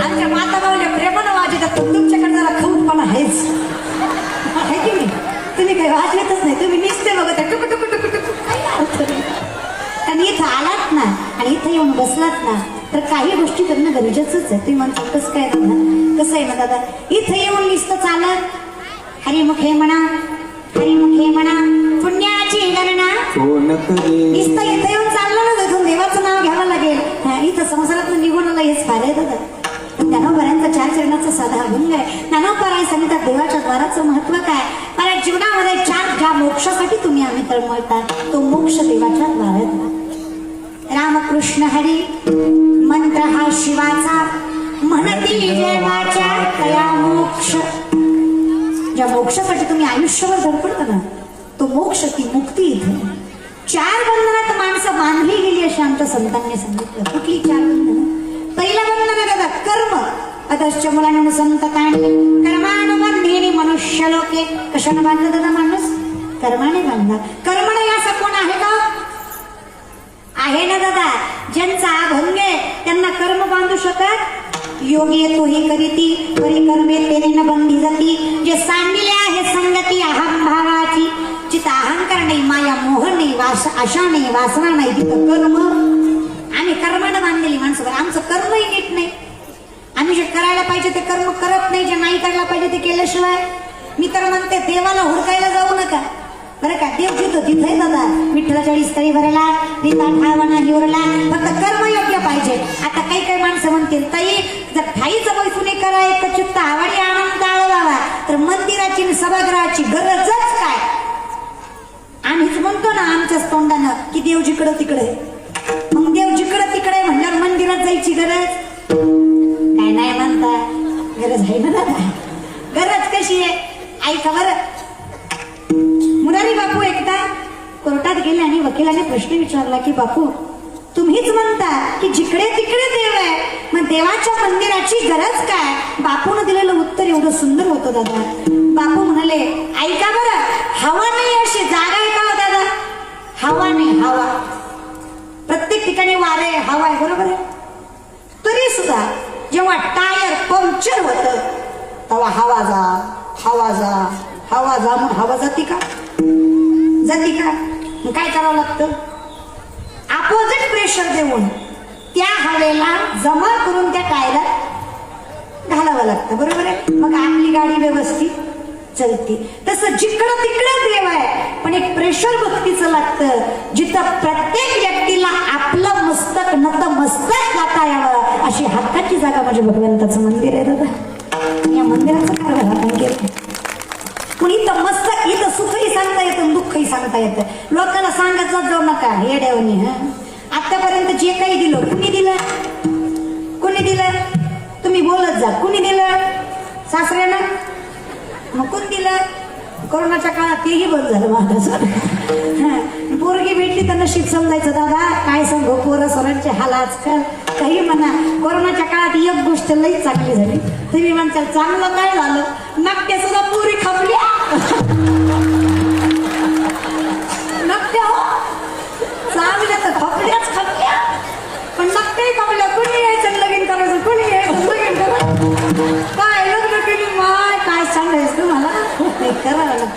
आमच्या माता बाबाच्या प्रेमानं वाजवतात पण तुमच्याकडे जरा खऊटपणा आहेच आहे की नाही. तुम्ही काही वाजवतच नाही, तुम्ही निसते बघत आहे टुक टुक टुक टुक काही अर्थ नाही. आणि इथं आलात ना आणि इथं येऊन बसलात ना तर काही गोष्टी करणं गरजेचंच आहे. तुम्ही म्हणता कसं काय दादा, कसं आहे ना दादा, इथं येऊन नुसतं चालत हरिमुखे म्हणा हरिमुखे म्हणा पुण्याची गणना नुसतं इथं येऊन चाललं ना तिथून देवाचं नाव घ्यावं लागेल. इथं संसारात निघून आला हेच फार आहे दादा. ज्ञानोबारांचा चार चरणाचा साधा अभंग आहे. ज्ञानोबाराय सांगितलं देवाच्या द्वाराचं महत्व काय. कारण जीवनामध्ये चार ज्या मोक्षासाठी तुम्ही आम्ही तळमळता तो मोक्ष देवाच्या द्वारात. रामकृष्ण हरी मंत्र हा शिवाचा म्हणती देवाच्या तया मोक्ष. ज्या मोक्षासाठी तुम्ही आयुष्यभर धडपडता ना तो मोक्ष ती मुक्ती इथे. चार बंधनात माणसं बांधली गेली अशी आमच्या संतांनी सांगितलं. कुठली चार बंधनं. पहिलं बंधन आहे दादा कर्म. अतश्च मुलांना संतताने कर्मानुबंधेने मनुष्य लोके. कशाने बांधलं दादा माणूस, कर्माने बांधला. कर्म नाही असं कोण आहे का, आहे ना दादा. ज्यांचा अभंग आहे त्यांना कर्म बांधू शकत. योगी तो ही करीती परिकर्मे तेने न बंधी जाती. जे सांगितले आहे संगती अहम भावाची. जिथं अहंकार नाही, माया मोह नाही, आशा नाही, वासना नाही, तिथं कर्म. आम्ही कर्मानं बांधलेली माणसं. आमचं कर्मही नीट नाही. आम्ही जे करायला पाहिजे ते कर्म करत नाही, जे नाही करायला पाहिजे ते केल्याशिवाय. मी तर म्हणते देवाला हुडकायला जाऊ नका बरं का. देव जिथं तिथं दादा. विठ्ठलाच्या स्थळी भरला रीता ठावना हिवरला. फक्त कर्म योग्य पाहिजे. आता काही माणसं म्हणतील ताई जर ठाईचं बैसुने कराय तर चित्त आवडी आनंद आळवावा तर मंदिराची आणि सभागृहाची गरजच काय. आम्हीच म्हणतो ना आमच्याच तोंडानं की देव जिकडं तिकडे. मग देव जिकडं तिकडे म्हणल्यावर मंदिरात जायची गरज काय नाही म्हणता. गरज आहे ना दादा. गरज कशी आहे ऐका बरं. मुरारी बापू एकदा कोर्टात गेले आणि वकिलाने प्रश्न विचारला की बापू तुम्हीच म्हणता की जिकडे तिकडे देव आहे, मग देवाच्या मंदिराची गरज काय. बापून दिलेलं उत्तर एवढं सुंदर होतं दादा. बापू म्हणाले ऐका बरं, हवा नाही अशी जागा आहे का दादा. हवा नाही, हवा प्रत्येक ठिकाणी वारे हवा आहे बरोबर आहे. तरी सुद्धा जेव्हा टायर पंक्चर होत तेव्हा हवा जा हवा जा हवा जा मग हवा जाती का, जाती का. मग काय करावं लागतं, अपोजिट प्रेशर देऊन त्या हवेला जमा करून त्या टायरात घालावं लागतं बरोबर आहे. मग आपली गाडी व्यवस्थित चलती. तसं जिकडं तिकडं देव आहे पण एक प्रेशर भक्तीचं लागतं. जिथं प्रत्येक व्यक्तीला आपलं मस्तक नतमस्तक गाता यावं अशी हक्काची जागा म्हणजे भगवंताचं मंदिर आहे दादा. या मंदिराचं कारभार आपण केलं. पण इथं मस्तक, इथं सुखही सांगता येतं दुःखही सांगता येतं. लोकांना सांगतच जाऊ नका येड्यावनी. आतापर्यंत जे काही दिलं कुणी दिलं, कुणी दिलं तुम्ही बोलत जा. कुणी दिलं, सासऱ्यानं. मग कोण दिलं, कोरोनाच्या काळात तेही बंद झालं माझं. पोरगी भेटली तर नशीब समजायचं दादा. काय सांगू पोरं सोरांचे हाल आजकाल. काही म्हणा कोरोनाच्या काळात एक गोष्ट लई चांगली झाली. तुम्ही म्हणताल चांगलं काय झालं, नकट्या सुद्धा पुरी खपल्या. नकट्या चांगल्या तर खपल्याच खपल्या पण नकट्याही खपल्या. कुणी यायचं लगीन करायचं, कुणी यायचं लगीन करायचं. काय लग्न केली माय, काय सांगायचं तुम्हाला.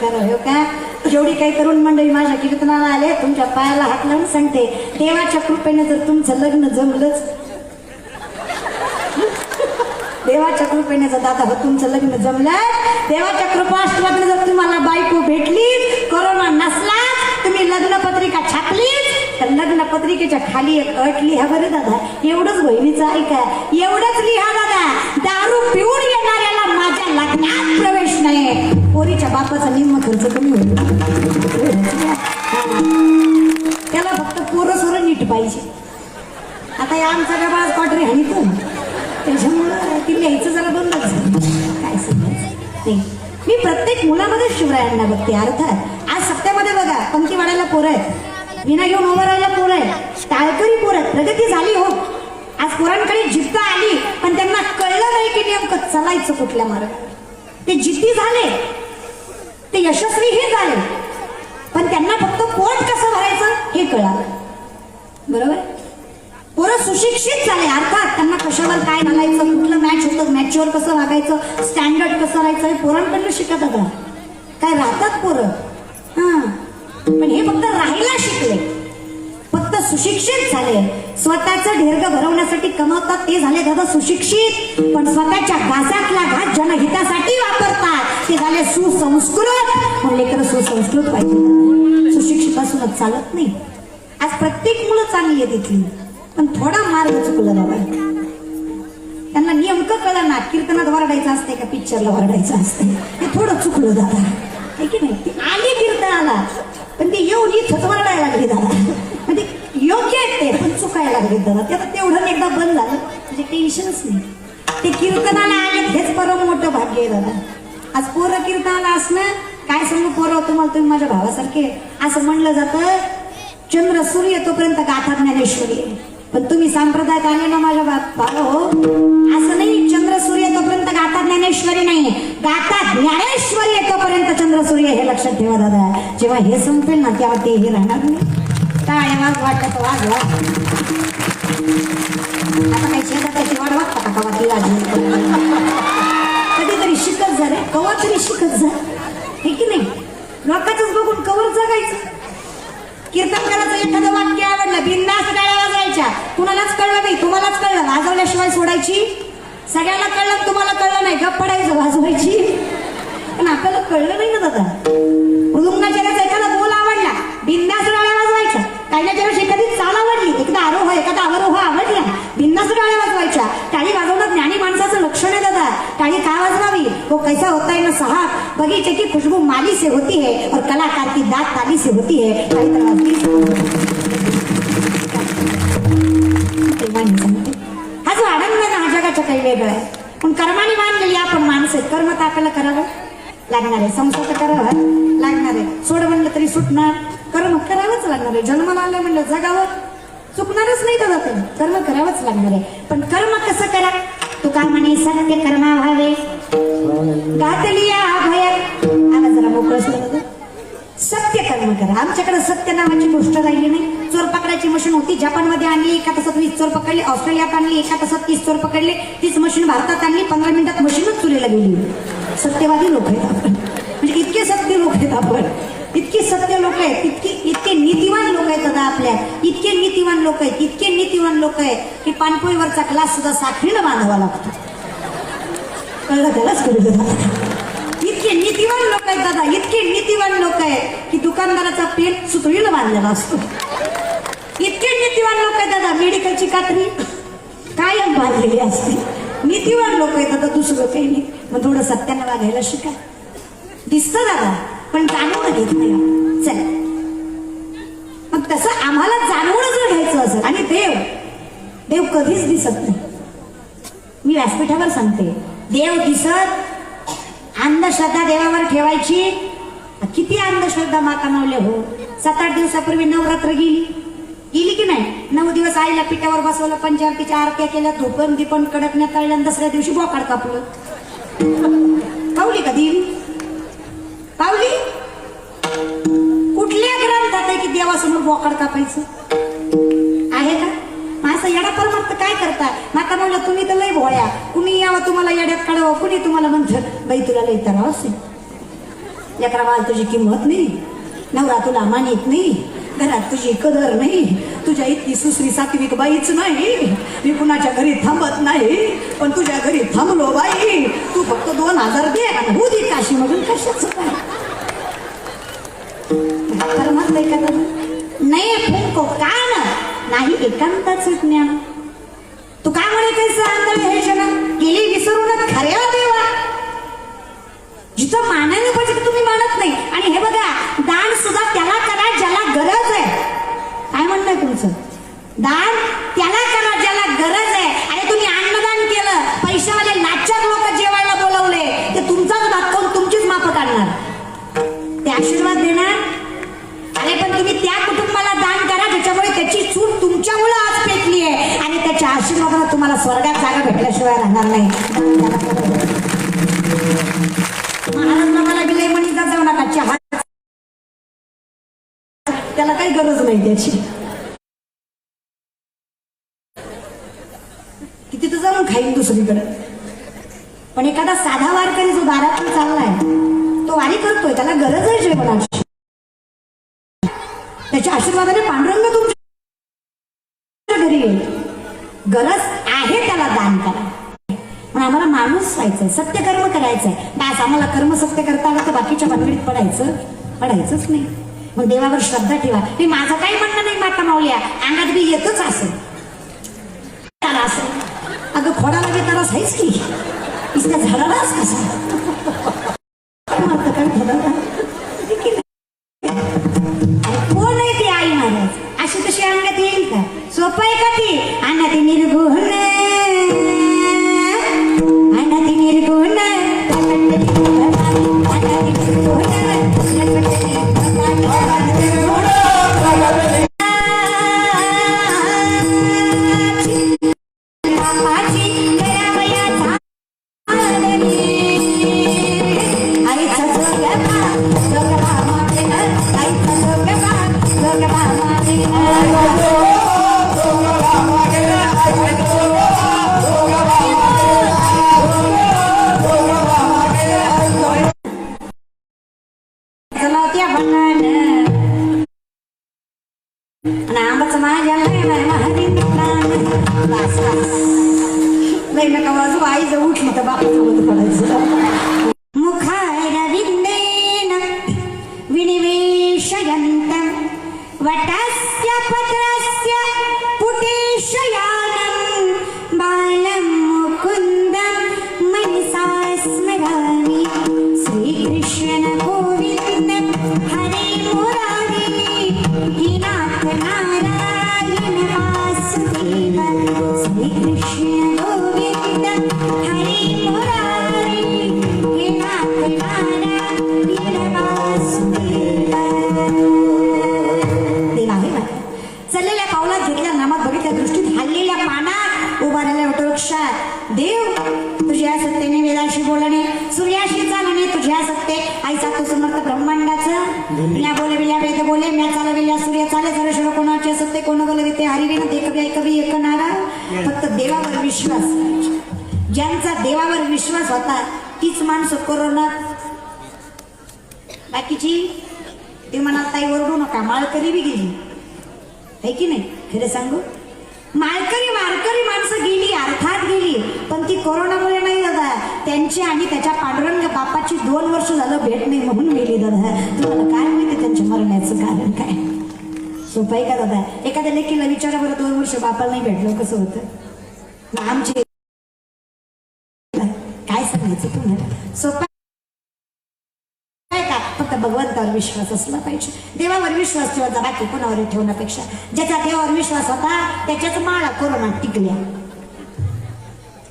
करा हो का. जेवढी काही तरुण मंडळी माझ्या कीर्तनाला आले तुमच्या पायाला हात लावून सांगते देवाच्या कृपेने जर तुमचं लग्न जमलंच, देवाच्या कृपेने जर दादा तुमचं लग्न जमलं, देवाच्या कृपाष्टकाने जर तुम्हाला बायको भेटली, कोरोना नसला, तुम्ही लग्न पत्रिका छापली तर लग्न पत्रिकेच्या खाली एक अट लिहा बरं दादा. एवढंच बहिणीचं ऐका, एवढंच लिहा दादा. दारू पिऊन येणाऱ्याला माझ्या लग्नात प्रवेश नाही. पोरीच्या बापाचा निम्मा खर्च कमी होईल. त्याला फक्त पोरं सोरं नीट पाहिजे. आता या आमचा गबाज क्वाटरी हाणीतो त्याच्यामुळं ती लिहायचं जरा बंदच झालं. काय सांगायचं नाही. मी प्रत्येक मुलामध्ये शिवरायांना बघते. अर्थात आज सप्त्यामध्ये बघा पंक्ती वाढायला पोरं आहेत, विना घेऊन उभं राहायला पोरं आहेत, टाळकरी पोरं आहेत. प्रगती झाली हो. आज पोरांकडे जिद्द आली पण त्यांना कळलं नाही की नेमकं चालायचं कुठल्या मार्गात. ते जिद्दी झाले, ते यशस्वीही झाले पण त्यांना फक्त पोट कसं भरायचं हे कळालं बरोबर. पोरं सुशिक्षित झाले, अर्थात त्यांना कशावर काय घालायचं, कुठलं मॅच होतं, मॅचवर कसं वागायचं, स्टँडर्ड कसं राहायचं हे पोरांकडनं शिकत आता. काय राहतात पोरं, हा, पण हे फक्त राहायला शिकले, फक्त सुशिक्षित झाले. स्वतःचं ढेरग भरवण्यासाठी कमवतात ते झाले दादा सुशिक्षित, पण स्वतःच्या घासातला घास जनहितासाठी वापरतात ते झाले सुसंस्कृत. पण लेकरं सुसंस्कृत पाहिजे, सुशिक्षित असूनच चालत नाही. आज प्रत्येक मुलं चांगली आहे तिथली, पण थोडा मार्ग चुकला बाबा. त्यांना नेमकं कळलं ना, कीर्तनात वरडायचं असते का पिक्चरला वरडायचं असते, हे थोडं चुकलं दादा, आहे की नाही. ती आली कीर्तनाला, पण ती येऊन इथंच वरडायला लागली दादा. म्हणजे योग्य आहे ते, पण चुकायला लागले दादा. ते आता तेवढं एकदा बंद झालं म्हणजे टेन्शनच नाही. ते कीर्तनाला आले हेच परम मोठं भाग्य आहे दादा. आज पोरं कीर्तनाला असणं, काय सांगू पोरं तुम्हाला, तुम्ही माझ्या भावासारखे. असं म्हणलं जातं चंद्र सूर्य तोपर्यंत गाथा ज्ञानेश्वरी, पण तुम्ही संप्रदायात आले ना माझ्या बाबा हो, असं नाही. चंद्र सूर्य तोपर्यंत गाथा ज्ञानेश्वरी नाही, गाथा ज्ञानेश्वरी येतोपर्यंत चंद्र सूर्य, हे लक्षात ठेवा दादा. जेव्हा हे संपेल ना तेव्हा ते हे राहणार नाही. काय वाज वाटत वाजवा आता काही शेताची वाट वाटता का कधीतरी शिकत जा रे, कवा तरी शिकत जा, हे की नाही. लोकांच बघून कवर जगायचं. कीर्तन करायचं, एखादं वाक्य आवडलं बिनधास्त टाळ्या वाजवायच्या, कुणालाच कळलं नाही, तुम्हालाच कळलं, वाजवल्याशिवाय सोडायची. सगळ्याला कळलं, तुम्हाला कळलं नाही, गप्प पडायचं, वाजवायची. पण आपल्याला कळलं नाही ना दादा. मृदुंगाचार्याचा एखादा बोल आवडला, बिनधास्त टाळ्या वाजवायच्या. कायद्याच्या वेळेस एखादी चाल आवडली, एखादा आरोह एखादा अवरोह आवडला, बिनधास्त टाळ्या वाजवायच्या. टाळी वाजवणं ज्ञानी माणसाचं लक्षण आहे दादा. टाळी का वाजवावी, वो कैसा होता है ना साहब, बगीचे की खुशबू माली से होती है और कलाकार की दात ताली से होती है. टाळी तर वाजली. हा जो आनंद आहे ना, हा जगाच्या काही वेगळा आहे. पण कर्माने मानलेली आपण माणसं, कर्म तर आपल्याला करावं लागणार आहे, संसार तर करावं लागणार आहे. सोड म्हणलं तरी सुटणार, कर्म करावंच लागणार आहे. जन्माला आलं म्हणलं जगावं, चुकणारच नाही दादा, ते कर्म करावंच लागणार आहे. पण कर्म कसं करा, तुका म्हणे सत्य कर्मा व्हावे, गातलिया भय. आला जरा मोकळं सोडलं, सत्य कर्म करा. आमच्याकडे सत्य नावाची गोष्ट राहिली नाही. चोर पकडायची मशीन होती, जपानमध्ये आणली, एका तासात 20 चोर पकडले. ऑस्ट्रेलियात आणली, एका तासात 30 चोर पकडले. तीच मशीन भारतात आणली, 15 मिनिटात मशीनच चुरीला गेली. सत्यवादी लोक आहेत आपण, म्हणजे इतके सत्य लोक आहेत आपण, इतके सत्य लोक आहेत, इतके नीतिवान लोक आहेत दादा आपल्या. इतके नीतिवान लोक आहेत, इतके नीतिवान लोक आहेत की पाणपोईवरचा ग्लास सुद्धा साखळीनं बांधावा लागतो. कळलं त्यालाच कळलं. इतके नीतिवान लोक आहेत दादा, इतके नीतिवान लोक आहेत की दुकानदाराचा पेन सुतळीला बांधलेला असतो. इतके नीतिवान लोक आहेत दादा, मेडिकलची कात्री कायम बांधलेली असते. नीतिवान लोक आहेत दादा, दुसरं काही नाही. मग थोडं सत्यानं वागायला शिका. दिसतं दादा, पण जाणवून घेत नाही. चल, मग तसं आम्हाला जाणवून जर घ्यायचं असेल, आणि देव कधीच दिसत नाही. मी व्यासपीठावर सांगते, देव दिसत. अंधश्रद्धा देवावर ठेवायची. किती अंधश्रद्धा माता मावल्या हो. 7-8 दिवसापूर्वी नवरात्र गेली की नाही. 9 दिवस आईला पिठावर बसवलं, पंचारतीच्या आरत्या केल्या, धोपण दीपण कडकण्यात तळल्या, दुसऱ्या दिवशी बोकाड कापलं. पावली का देवी, पावली? कुठल्या ग्रंथात आहे की देवासमोर बोकाड कापायचं आहे का? असं येडा परमार्थ काय करता माता म्हणलं, तुम्ही तर लय भोळ्या, कुणी यावं तुम्हाला येड्यात काढावं, कुणी तुम्हाला म्हणतं बाई तुला लय तराव असेल, लेकरा बाळ तुझी किंमत नाही, नवरा तुला मानित नाही, घरात तुझी कदर नाही, तुझ्या इतकी सुसरी सात्विक बाईच नाही, मी कुणाच्या घरी थांबत नाही, पण तुझ्या घरी थांबलो बाई, तू फक्त 2000 दे आणि हो दे काशी मधून. कशाचं काय परमार्थ आहे का? नाही फुंको कान नाही एकांताच ज्ञान. तू काय म्हणे कैसे आंधळे हे जन गेली विसरून खऱ्या देवा. जिथं मानाने पाहिजे तुम्ही मानत नाही. आणि हे बघा, दान सुद्धा त्याला करा ज्याला गरज आहे. काय म्हणणं आहे तुमचं? दान त्याला करा ज्याला गरज आहे. आणि तुम्ही अन्नदान केलं, पैशावाले लाचार लोक जेवायला बोलवले, ते तुमचाच भाग खाऊन तुमचीच माप काढणार, ते आशीर्वाद देणार. अरे पण तुम्ही त्या कुटुंबाला दान करा ज्याच्यामुळे त्याची चूक तुमच्यामुळे आज पेटली आहे, आणि त्याच्या आशीर्वादाला तुम्हाला स्वर्गात जागा भेटल्याशिवाय राहणार नाही. महाराज मला बिलय म्हणीचा जाऊ नका, चहा त्याला काही गरज नाही त्याची. की तिथं जाऊन खाईन दुसरीकडे. पण एखादा साधा वारकरी जो दारातून चाललाय तो वारी करतोय, त्याला गरज आहे जेवणाची. त्याच्या आशीर्वादाने पांडुरंग तुमच्या घरी येईल. गरज आहे त्याला दान करा. पण आम्हाला माणूस व्हायचंय, सत्यकर्म करायचंय. बस आम्हाला कर्म सत्य करता आलं तर बाकीच्या भानगडीत पडायचंच नाही. मग देवावर श्रद्धा ठेवा. हे माझं काही म्हणणं नाही माता माऊल्या, अंगात बी येतच असेल त्याला असेल. अगं खोडाला बी त्याला आहेच की, इसल्या झाडालाच कसा कोण आहे ती आई महाराज अशी तशी अंगात येईल का? सोपं आहे का ती? अनादी निर्गुण अनादी निर्गुण आई जर उठली तर बापासोबत पडायचं. मुखारविंदेन विनिवेशयन्तं वटस्य पत्रस्य पुटेशयानं बालं मुकुन्दं मनसा स्मरामि. श्रीकृष्ण गोविन्द हरे मुरारी हे नाथ नारायण वासुदेव. श्रीकृष्ण गोविन्द हरे मुरारी हे नाथ नारायण वासुदेव. चाललेल्या पावलात घेतल्या नामात बघितल्या दृष्टीत हल्लेल्या पानात उभारलेल्या वटवृक्षात देव तुझ्या सत्तेने वेदाशी बोलणे सूर्याशी चालणे तुझ्या सत्ते आईचा तो समर्थ ब्रह्मांडाचं या बोलविल्या वेद बोले म्या चालविल्या सूर्य चाले सर्व कोणाचे सत्ते कोण बोलविते हरिविन ते कवी ऐकवी एक नारा. फक्त देवावर विश्वास, ज्यांचा देवावर विश्वास होता तीच माणसं कोरोनात. बाकीची ते म्हणाल ताई ओरडू नका, माळकरी बी गेली आहे की नाही? खरं सांगू, माळकरी वारकरी माणसं गेली, अर्थात गेली, पण ती कोरोनामुळे नाही दादा. त्यांची आणि त्याच्या पांडुरंग बापाची 2 वर्ष झालं भेट नाही म्हणून गेली दादा. तुम्हाला काय माहिती त्यांच्या मरण्याचं कारण काय? सोपं आहे का दादा? एखाद्या लेकीला विचारा बरं 2 वर्ष बापाला नाही भेटलं कसं होतं? आमचे काय सांगायचं तुम्हाला? सोपं फक्त भगवंतावर विश्वास असला पाहिजे. देवावर विश्वास ठेवायचा, बाकी कोणावर ठेवण्यापेक्षा. ज्याचा देवावर विश्वास होता त्याच्याच माळा कोरोनात टिकल्या.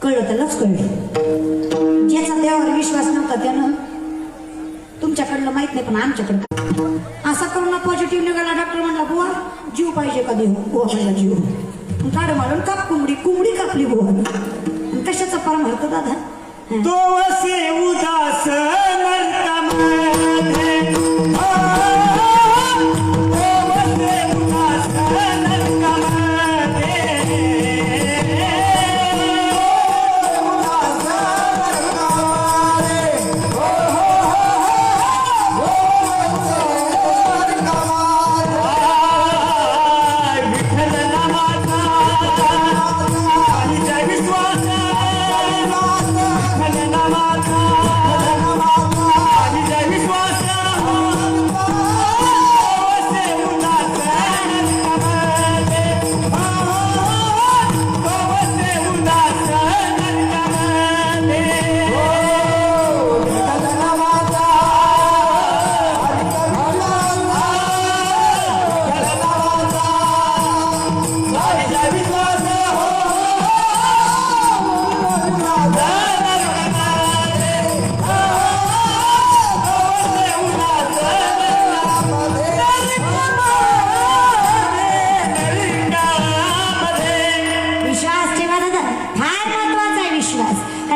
कळलं त्यालाच कळलं. ज्याचा देवावर विश्वास नव्हता त्यानं, तुमच्याकडलं माहित नाही पण आमच्याकडं असा कोरोना पॉझिटिव्ह निघाला. डॉक्टर म्हणला बुवा जीव पाहिजे का? देव बुवा पहिला जीव काढ मारून काप कोंबडी कापली बुवा. कशाचा परमार्थ दादा? तो असे उदास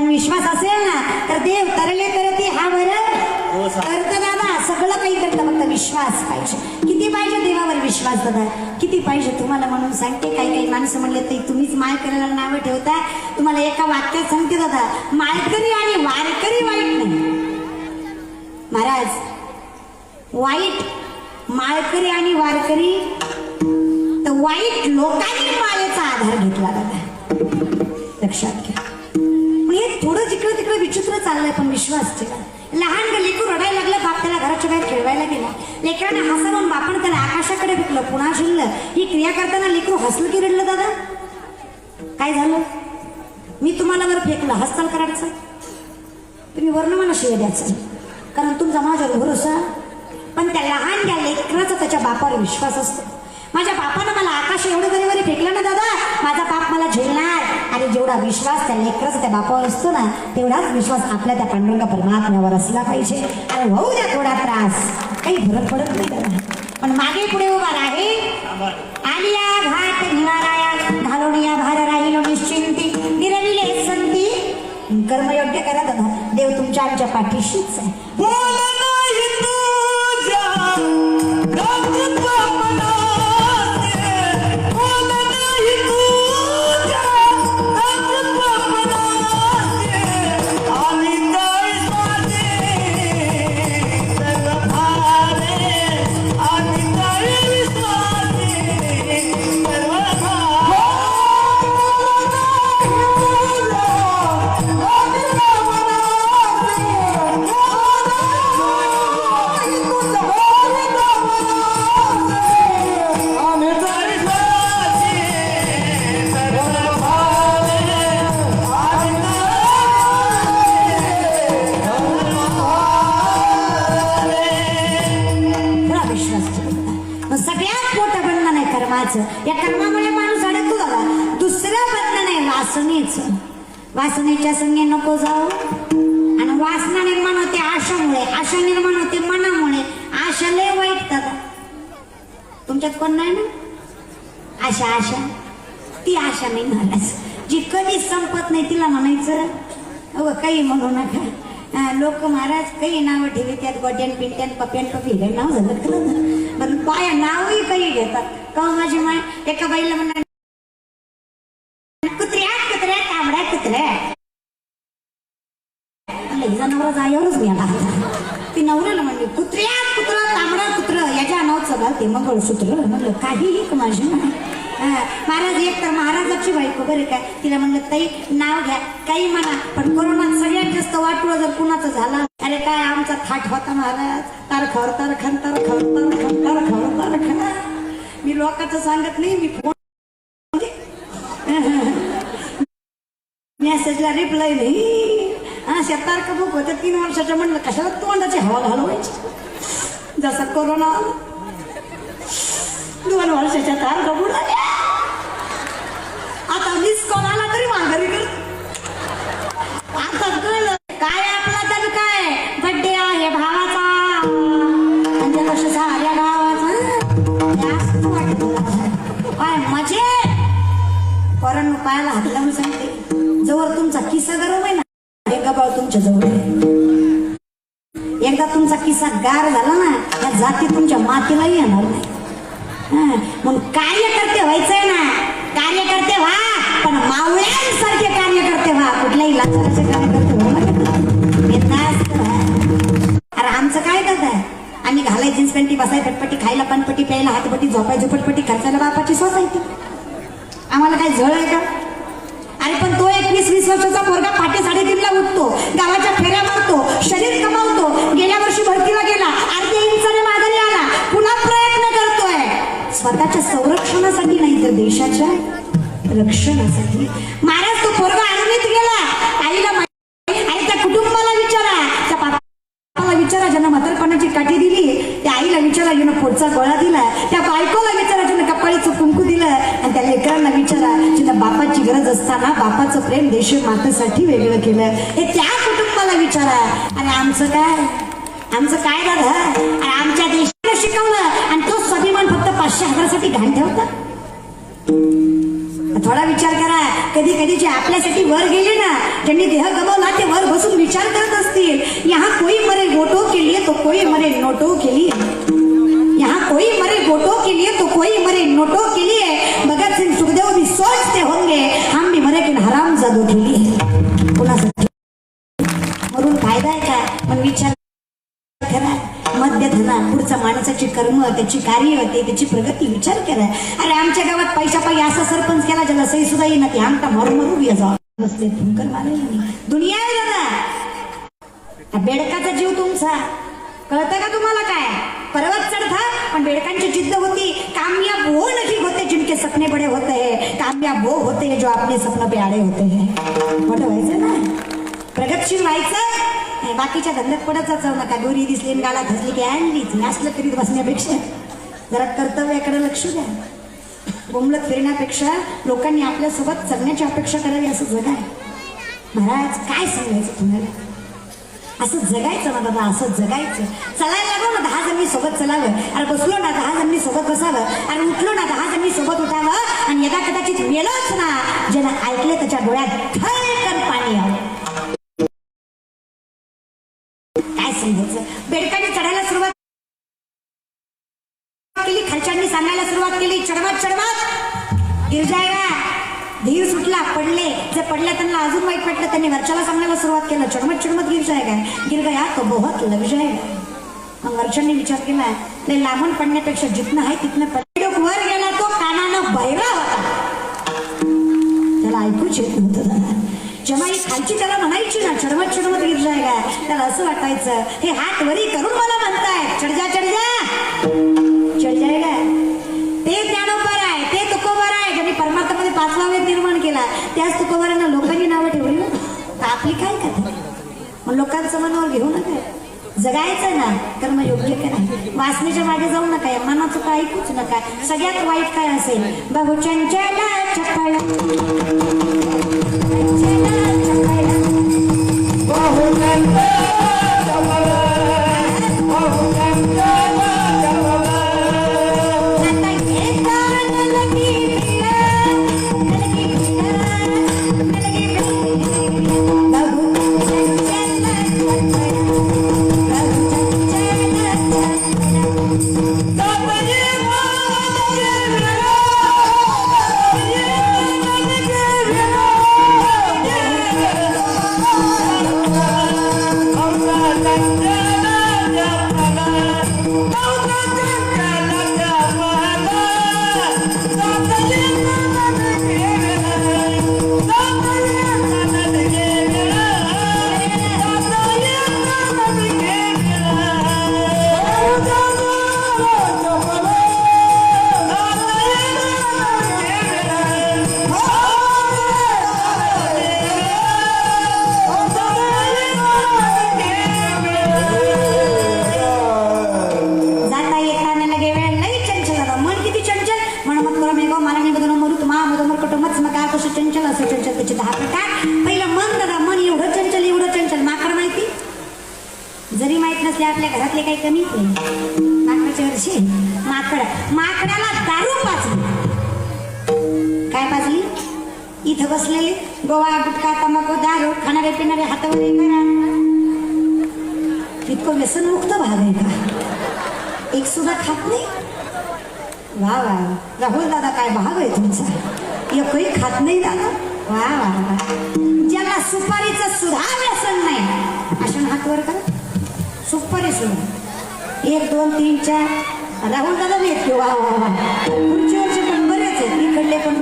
विश्वास असेल ना तर देव तरले करते. हा बरं करत दादा, सगळं काही करतं, फक्त विश्वास पाहिजे. किती पाहिजे देवावर विश्वास दादा? किती पाहिजे तुम्हाला म्हणून सांगते. काही काही माणसं म्हणले ते तुम्हीच माळकरीला नावं ठेवता. तुम्हाला एका वाक्यात सांगते दादा, माळकरी आणि वारकरी वाईट नाही महाराज. वाईट माळकरी आणि वारकरी तर वाईट लोकांनी माळेचा आधार घेतला दादा, लक्षात घ्या. हे थोडं जिकडं तिकडं विचित्र चाललंय, पण विश्वास ठेवा. लहान लेकरू रडायला लागलं, बाप त्याला घराच्या बाहेर खेळवायला गेला. लेकरांना हसवून बापानं त्याला आकाशाकडे फेकलं, पुन्हा शिरलं. ही क्रिया करताना लेकरू हसलं की रडलं दादा? काय झालं? मी तुम्हाला वर फेकलं, हसताल करायचं, तुम्ही वर्ण मला शिव्या द्यायचं, कारण तुमचा माझ्यावर भरोसा. पण त्या लहान त्या लेकराचा त्याच्या बापावर विश्वास असतो. माझ्या बापानं मला आकाश एवढं वरी फेकलं ना दादा, माझा बाप मला झेलणार. आणि जेवढा विश्वास त्या लेकराचा त्या बापावर असतो ना, तेवढाच विश्वास आपल्या त्या पांडुरंग परमात्म्यावर असला पाहिजे. आणि होऊ द्या थोडा त्रास, काही फरक पडत नाही दादा. पण मागे पुढे उभा राही, आलिया घाट निवाराया घालून या भार राहिलो निश्चिंती, निरविले संती. कर्मयोग्य करा दादा, देव तुमच्या आमच्या पाठीशीच आहे. या कर्मामुळे माणूस अडकतो दादा. दुसरं बदल नाही, वासनेचं. वासनेच्या संगे नको जाऊ. आणि वासना निर्माण होते आशामुळे, आशा निर्माण होते मनामुळे. आशा लय वाईट दादा. तुमच्यात कोण नाही ना आशा? आशा ती आशा नाही महाराज, जी कधीच संपत नाही. तिला म्हणायचं अगं काही म्हणू नका. लोक महाराज काही नावं ठेवी, त्यात गोट्यान पिंट्यान पप्यान पपी हे नाव झालं कळलं, पण बाया नावही काही घेतात. का माझी माय एका बाईला म्हणणार कुत्र्या कुत्र्या तांबड्या कुत्र्या, हिचा नवरा जागेवरच गेला. ती नवऱ्याला म्हणली कुत्र्या कुत्र तांबडा कुत्र, याच्या नावचं घालते मंगळसूत्र. म्हणलं काहीही का माझी माय. महाराज एक तर महाराजाची बायको बरे काय, तिला म्हणलं ताई नाव घ्या काही म्हणा, पण कोरोनात सगळ्यात जास्त वाटलं जर कुणाचं झाला. अरे काय आमचा थाट होता महाराज, तारखर तारखन तारखर तारखन तारखर तारखन. मी लोकांचं सांगत नाही, मी फोन मेसेजला रिप्लाय नाही. अशा तारखा बुक होत्या 3 वर्षाच्या. म्हणलं कशाला तोंडाची हवा घालवायची. जसा कोरोना 2 वर्षाच्या तारखा बुडाल्या. आता मिस कॉल आला तरी माघारी कर. आता कळलं काय आपला तर काय बड्डे आहे भावाचा, 5 वर्ष साऱ्या गावाचा. जास्त वाटत काय मजे. कारण पायाला हात लावून सांगते, जवळ तुमचा किस्सा गरम आहे ना, हे गबाळ तुमच्या जवळ आहे. एकदा तुमचा किस्सा गार झाला ना, या जाती तुमच्या मातीलाही येणार नाही. म्हणून कार्यकर्ते व्हायचंय ना, कार्यकर्ते व्हा, पण मावळ्यांसारखे कार्यकर्ते व्हा. कुठल्याही लाचाराचे कार्यकर्ते अरे आमचं काय करत आहे, आम्ही घालाय जीन्स पॅन्टी, बसाय पटपटी, खायला पानपट्टी, प्यायला हातपट्टी, झोपाय झोपटपट्टी, खर्चाला बापाची सोसायटी. आम्हाला काय झळ आहे का? अरे पण तो 21-20 वर्षाचा पोरगा पहाटे 3:30ला उठतो, गावाच्या फेऱ्या मारतो, शरीर कमावतो, गेल्या वर्षी भरतीला गेला, अर्ध्या इंचाने माघारी आला, पुन्हा प्रयत्न करतोय स्वतःच्या संरक्षणासाठी नाही तर देशाच्या रक्षणासाठी. महाराज तो पोरगा आर्मीत गेला. आईला आणि त्या कुटुंबाला विचारा, त्या बापाला विचारा ज्यांना म्हातारपणाची काठी दिली, त्या आईला विचारा ज्यानं पुढचा गोळा दिला, त्या बायकोला विचारा ज्यानं कपाळीचं कुंकू दिलं, आणि त्या लेकरांना विचारा ज्यांना बापाची गरज असताना बापाचं प्रेम देश मातेसाठी वेगळं केलं. हे त्या कुटुंबाला विचारा. आणि आमचं काय दादा, आणि आमच्या देशाला शिकवलं आणि तो स्वाभिमान फक्त 500-1000 साठी घाण ठेवता. थोडा विचार करा. कधी कधी जे आपल्यासाठी वर गेले ना, ज्यांनी देह गमावला, ते वर बसून विचार करत असतील, यहाँ कोई मरे गोटो के लिए तो कोई मरे नोटो के लिए. यहाँ कोई मरे नोटों के लिए तो कोई मरे नोटों के लिए, भगत सिंह सुखदेव भी सोचते होंगे हम भी मरे की हरामजादों के लिए. कोणासाठी मरून फायदा आहे का? पण विचार करा. मध्य धना पुढचा माणसाची कर्म, त्याची कार्य होते, त्याची प्रगती विचार करा. अरे आमच्या गावात पैसा पायी असा सरपंच केला ज्याला सही सुद्धा येईना, ते आमटा मारू मारू जा बसले फुंकर मारेल नाही. दुनिया आहे दादा. बेडकाचा जीव तुमचा कळतं का तुम्हाला? काय पर्वत चढता पण बेडकांची जिद्द होती. कामयाब वो नहीं होते जिनके सपने बड़े होते हैं, कामयाब वो होते हैं जो अपने सपनों पे आड़े होते हैं. मोठं व्हायचं ना, प्रगतशील व्हायचं. बाकीच्या धंद्यात पडत जाऊ नका. गोरी दिसली आणि गाला धसली की आणलीच असलं करीत बसण्यापेक्षा जरा कर्तव्याकडे लक्ष द्या. बोंबलत फिरण्यापेक्षा लोकांनी आपल्यासोबत चलण्याची अपेक्षा करावी. असं जगाय. महाराज काय सांगायचं तुम्हाला? असं जगायचं ना बाबा, असं जगायचं. चलायला लागलो ना 10 जणी सोबत चलावं. अरे बसलो ना 10 जणी सोबत बसावं. अरे उठलो ना 10 जणी सोबत उठावं. आणि यदा कदाचित मेलोच ना, ज्याला ऐकले त्याच्या डोळ्यात खळखळ पाणी यावं. काय सांगायचं? बेडकांनी चढायला सुरुवात केली, खालच्यांनी सांगायला सुरुवात केली, चढवत चढवत गिरजायला धीर सुटला. पडले. जे पडले त्यांना अजून वाईट वाटलं. त्यांनी वरच्याला सांगायला सुरुवात केलं, चढमत चढमत गिर जाएगा, गिर गया तो बहुत लग जाएगा. मग वरच्यांनी विचार केला, ते लांबून पडण्यापेक्षा जिथनं आहे तिथनं पडले. वर गेला तो कानानं बहिरा होता, त्याला ऐकूच येत नव्हतं. जेव्हा ही खालची त्याला म्हणायची ना चढमत चढमत गिर जाएगा, त्याला असं वाटायचं हे हात वरी करून मला म्हणताय चढ जा चढ जा चढ जाएगा. ते ज्ञानोबर आहे, ते तुकोबर आहे, ज्यांनी परमार्थामध्ये 5वा वेद निर्माण केला. त्याच तुकोबरांना लोकांनी नावं ठेवली. आपली काय कथा? मग लोकांचं मनावर घेऊ नका. जगायचं ना कर्म योग्य करा. वासनेच्या मागे जाऊ नका. या मनाचं काय ऐकूच नका. सगळ्यात वाईट काय असेल? बहु चंचल चपळ जरी माहित नसले आपल्या घरातले काही कमी माकडाच्या वर्षी माकडाला दारू पाजली. काय पाजली? इथं बसलेले गोवा गुटखा तंबाखू दारू खाणारे पिणारे हातावर करा. इतकं व्यसनमुक्त भाग आहे का? एक सुद्धा खात नाही. वा वा राहुल दादा काय भाग आहे तुमचा. एकही खात नाही दादा. वा वा वा. ज्याला सुपारीचं सुद्धा व्यसन नाही अशा हातवर करा. सुपारी सुद्धा 1 2 3 4 राहुल दादा नाही येत. वा वा वा. पुढच्या वर्षी पण बरेच आहेत इकडले पण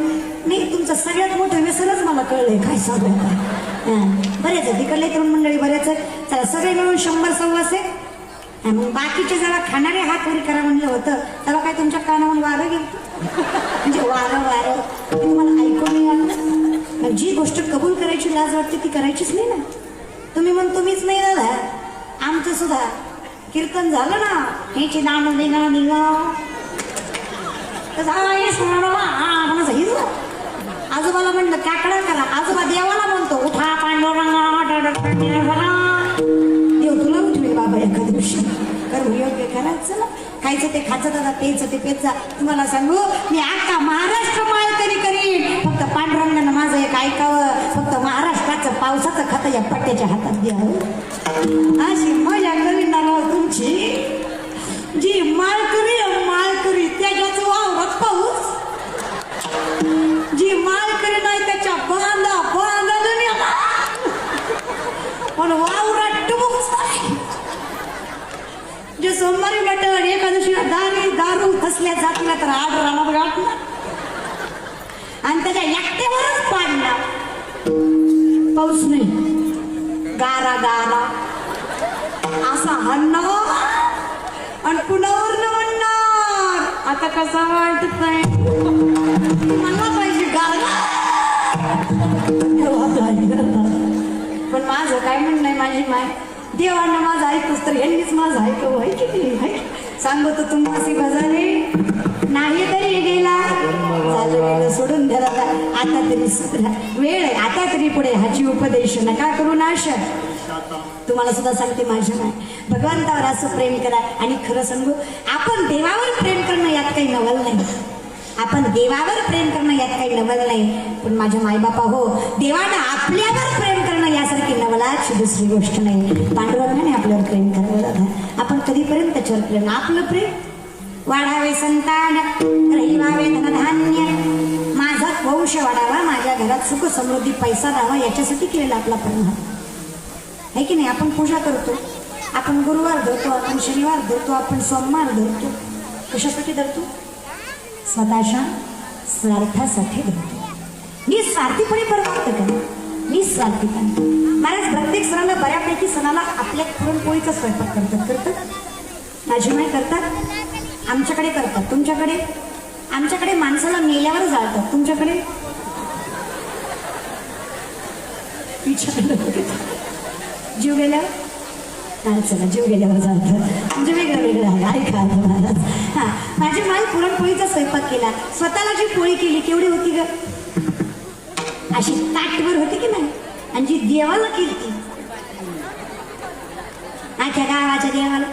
नाही. तुमचं सगळ्यात मोठं व्यसनच मला कळलंय. काय सांगू बरेच आहेत इकडले तरुण मंडळी बरेच आहेत. चला सगळे मिळून 100 सव्वासे. मग बाकीचे जरा खाणारे हात वरी करा म्हणलं होतं तेव्हा काय तुमच्या कानावर वारं गेलं म्हणजे वारं तुम्हाला ऐकून नाही आलं. जी गोष्ट कबूल करायची लाज वाटते ती करायचीच नाही ना. तुम्ही तुम्हीच नाही दादा. आमचं सुद्धा कीर्तन झालं ना ह्याची नाम निघा निघा आजोबाला म्हणलं काकडा करा. आजोबा देवाला म्हणतो उठा पांडुरंगा देव तुला उठवेल बाबा एका दिवशी. करू योग्य करायचं ना. खायचं ते खायचं दादा प्यायचं ते पेचा. तुम्हाला सांगू मी आता महाराष्ट्र माळकरी करीन. फक्त पांडुरंगानं माझं एक ऐकावं. फक्त महाराष्ट्राचं पावसाचं खातं या पट्ट्याच्या हातात द्यावं. अशी मजा करीन तुमची जी माळकरी त्या त्याच्याच वावरात पाऊस जी मालकरी नाही त्याच्या बांधानं नेला पण वावरात टुबुकच नाही. जे सोमवारी मटण एकादशीला दारू फसल्या जातीला तर आड रानात गाठला आणि त्याच्या एकट्यावरच पाडला. पाऊस नाही, गारा गारा असा हन्नार आणि कुणावर न म्हणणार. आता कसा वाटतंय मला पाहिजे गारा. पण माझं काय म्हणणं आहे, माझी माय देवानं माझं ऐकूस तर यांनीच माझं ऐकव आहे किती सांगतो तुम्हाला बजारे नाही तरी गेला झालं गेलं सोडून द्या. आता तरी सुधरा, वेळ आहे आता तरी पुढे ह्याची उपदेश नका करू नाश. तुम्हाला सुद्धा सांगते माझ्या माय भगवंतावर असं प्रेम करा. आणि खरं सांगू, आपण देवावर प्रेम करणं यात काही नवल नाही. आपण देवावर प्रेम करणं यात काही नवल नाही. पण माझ्या मायबापा हो, देवानं आपल्यावर प्रेम करणं यासारखी नवलाची दुसरी गोष्ट नाही. पांडुरंगाने आपल्यावर प्रेम करावं. आपण कधीपर्यंत त्याच्यावर प्रेम, आपलं प्रेम वाढावे संतान, रहिवावे धनधान्य, माझा वंश वाढावा, माझ्या घरात सुख समृद्धी पैसा राहावा, याच्यासाठी केलेला आपला प्रेम आहे की नाही. आपण पूजा करतो, आपण गुरुवार धरतो, आपण शनिवार धरतो, आपण सोमवार धरतो. कशासाठी धरतो? स्वतःच्या स्वार्थासाठी धरतो. निस्वार्थीपणे परमार्थ करा, निस्वार्थीपणे. महाराज प्रत्येक सणाला, बऱ्यापैकी सणाला आपल्या पुरणपोळीचा स्वयंपाक करतात. माझी माय करतात, आमच्याकडे करतात. तुमच्याकडे? आमच्याकडे माणसाला मेल्यावर जाळतात. तुमच्याकडे? जीव गेल्यावर? हा चला, जीव गेल्यावर जातात. म्हणजे वेगळं वेगळं आहे. ऐका महाराज. हा, माझी माय पुरणपोळीचा स्वयंपाक केला. स्वतःला जी पोळी केली केवढी होती ग? अशी ताटभर होती की नाही. आणि जी देवाला केली ती आख्या गावाच्या देवाला,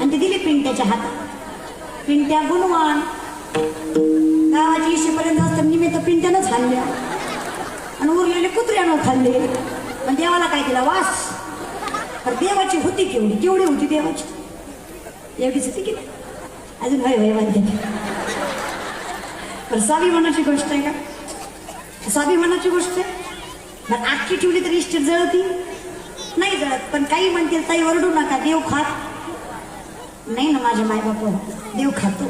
आणि ती दिली पिंट्याच्या हातात. पिंट्या गुणवान, गावाची इशीपर्यंत असतं निमित्त पिंट्यानंच खाल्ल्या आणि उरलेले कुत्र्यानं खाल्ले. पण देवाला काय दिला? वास. तर देवाची होती केवढी होती देवाची? एवढीच होती की नाही? अजून वय वाद्य. पण स्वाभिमानाची गोष्ट आहे का? स्वाभिमानाची गोष्ट आहे. मग आखी ठेवली तर इष्ट जळती नाही जळत. पण काही म्हणतील ताई ओरडू नका, देव खात नाही ना. माझ्या मायबाप देव खातो.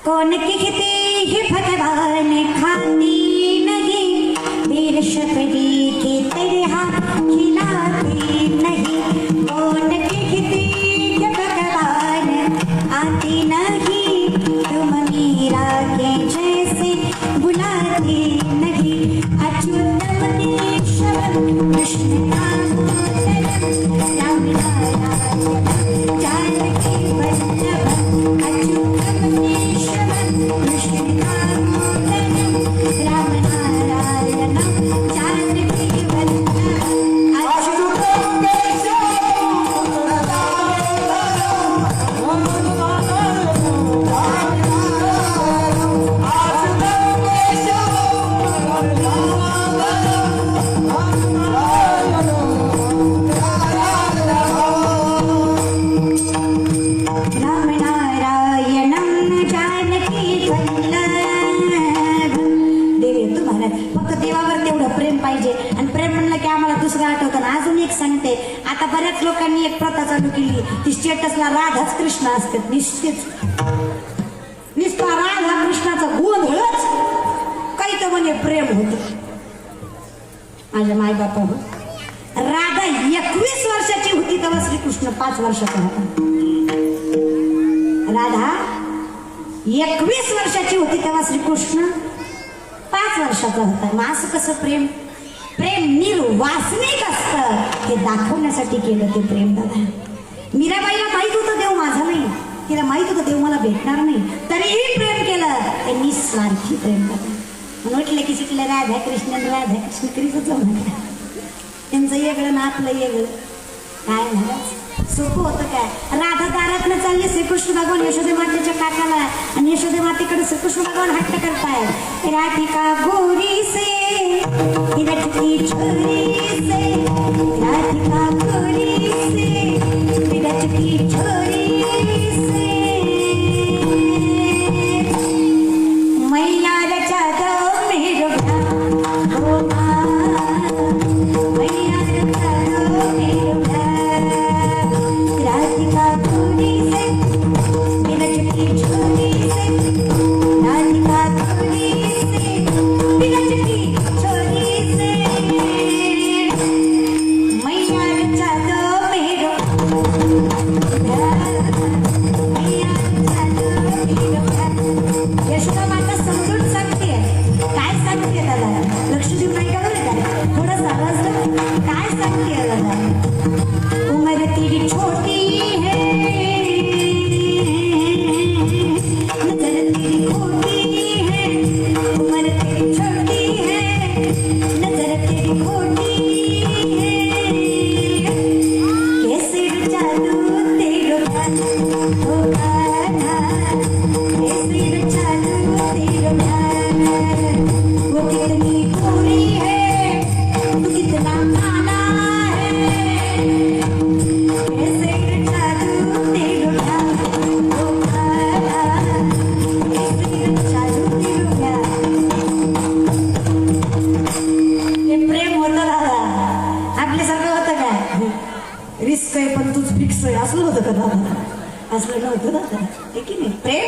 कोण कहते हे भगवान खाती नहीं, वीर शपरी के तेरे हाथ खिलाते नहीं. कोण कहते हे भगवान आते नहीं, तुम मीरा के जैसे बुलाते नहीं. अच्युतम केशवम कृष्ण राम नारायण जानकी वल्लभ. अच्युतम केशवम कृष्ण राम नारायण जानकी वल्लभ. अजून एक सांगते, आता बऱ्याच लोकांनी एक प्रथा चालू केली. ती स्टेटसला राधाच कृष्ण असतात. निस्ता राधा कृष्णाचा गोंधळच काही तर म्हणे प्रेम होत. माझ्या मायबापा हो, राधा 21 वर्षाची होती तेव्हा श्रीकृष्ण 5 वर्षाचा होता. राधा 21 वर्षाची होती तेव्हा श्रीकृष्ण 5 वर्षाचा होता. मग असं कसं प्रेम? प्रेम निर्वासनिक असतं, हे दाखवण्यासाठी केलं ते प्रेम. दादा मीराबाईला माहित होतं देव माझा नाही, तिला माहित होतं देव मला भेटणार नाही, तरीही प्रेम केलं. त्यांनी स्वार्थी प्रेम केलं. म्हणून म्हटलं की शिकलं राधा कृष्ण करीतच जमणार. त्यांचं वेगळं ना आपलं वेगळं. काय महाराज सोपं होतं काय? राधा दारातनं चालली, श्रीकृष्ण भगवान यशोदे मातेच्या काकाला, आणि यशोदे मातेकडे श्रीकृष्ण भगवान हट्ट करताय. राधिका गोरी से विरचती छोरी से, राधिका गोरी से विरचती छोरी से. लक्ष देऊ नाही का बरं काय थोडं सारं काय सांगते दादा उमर तेरी छोटी है नजर तेरी खोटी है उमर तेरी छोटी है नजर तेरी खोटी है कैसे जादू तेरो ध्यान हो गाना कैसे जादू तेरो ध्यान वो कितनी पूरी है तू कितना काला है कैसे जादू तेरो ध्यान हो गाना कैसे जादू तेरो ध्यान हे प्रेम होतं दादा आपल्यासारखं होतं काय रिस्क आहे पण तूच फिक्स आहे असलं होतं का दादा असलं नव्हतं दादा हे की नाही प्रेम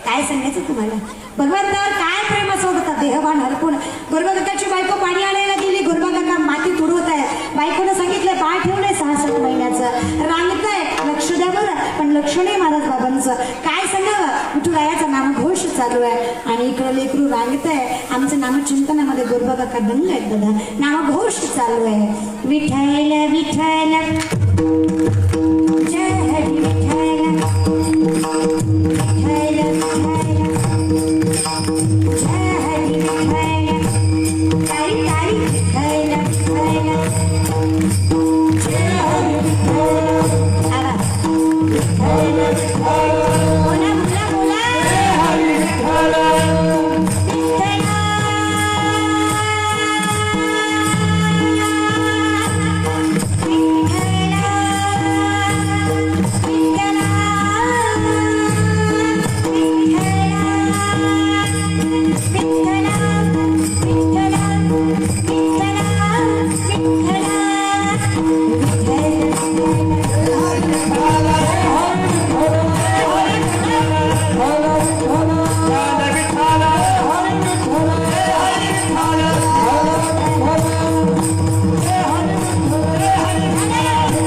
काय सांगायचं तुम्हाला भगवंतावर काय प्रेम असं होतं देहभान हरपून गुरुबाकाची बायको पाणी आणायला गेली गुरुबाका माती तुडवत आहे बायकोनं सांगितलं बाळ ठेवलंय 6-7 महिन्याचं रांगतंय लक्ष द्या बरं पण लक्ष नाही महाराज बाबांचं काय सांगावं विठुरायाचा नामघोष चालू आहे आणि इकडं लेकरू रांगतंय आमचं नामचिंतनामध्ये गुरुबाका दंग आहेत दादा नामघोष चालू आहे विठ्ठल विठ्ठल जय हरी विठ्ठल विठ्ठल विठ्ठल जय हरी विठ्ठल ताई ताई विठ्ठल विठ्ठल जय हरी विठ्ठल आला विठ्ठल विठ्ठल बोला बोला बोला जय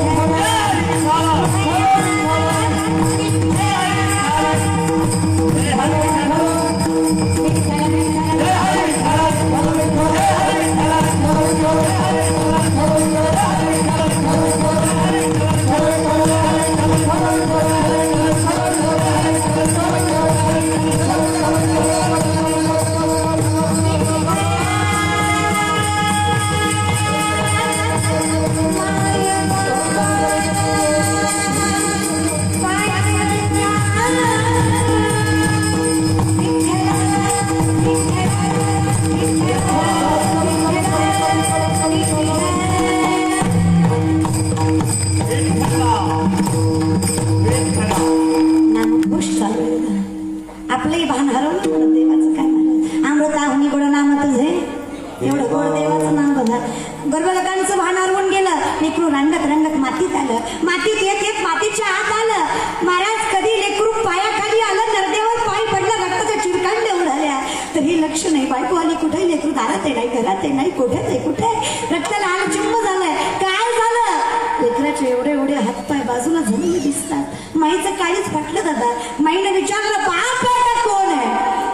हरी विठ्ठल आपलंही भान हरवलं थोडं देवाचं काय म्हणा अमृता हुनी गोड नाम तुझे एवढं गोड देवाचं नाम बघा गर्भलकांचं भान हरवून गेलं लेकरू रंगत रंगत मातीत आलं मातीत येत येत मातीच्या आत आलं महाराज कधी लेकरू पायाखाली आलं नरदेवर पाय पडलं रक्ताच्या चिरकांड्या उडाल्या तर हे लक्ष नाही बायको आली कुठे लेकरू दारात आहे नाही घरात आहे नाही कुठेच आहे कुठे रक्ताला आलं चिंब झालंय काय झालं लेकराचे एवढे एवढे हातपाय बाजूला झालेले दिसतात माईचं काळीच फाटलं दादा माईनं विचारलं बाप बेटा कोण आहे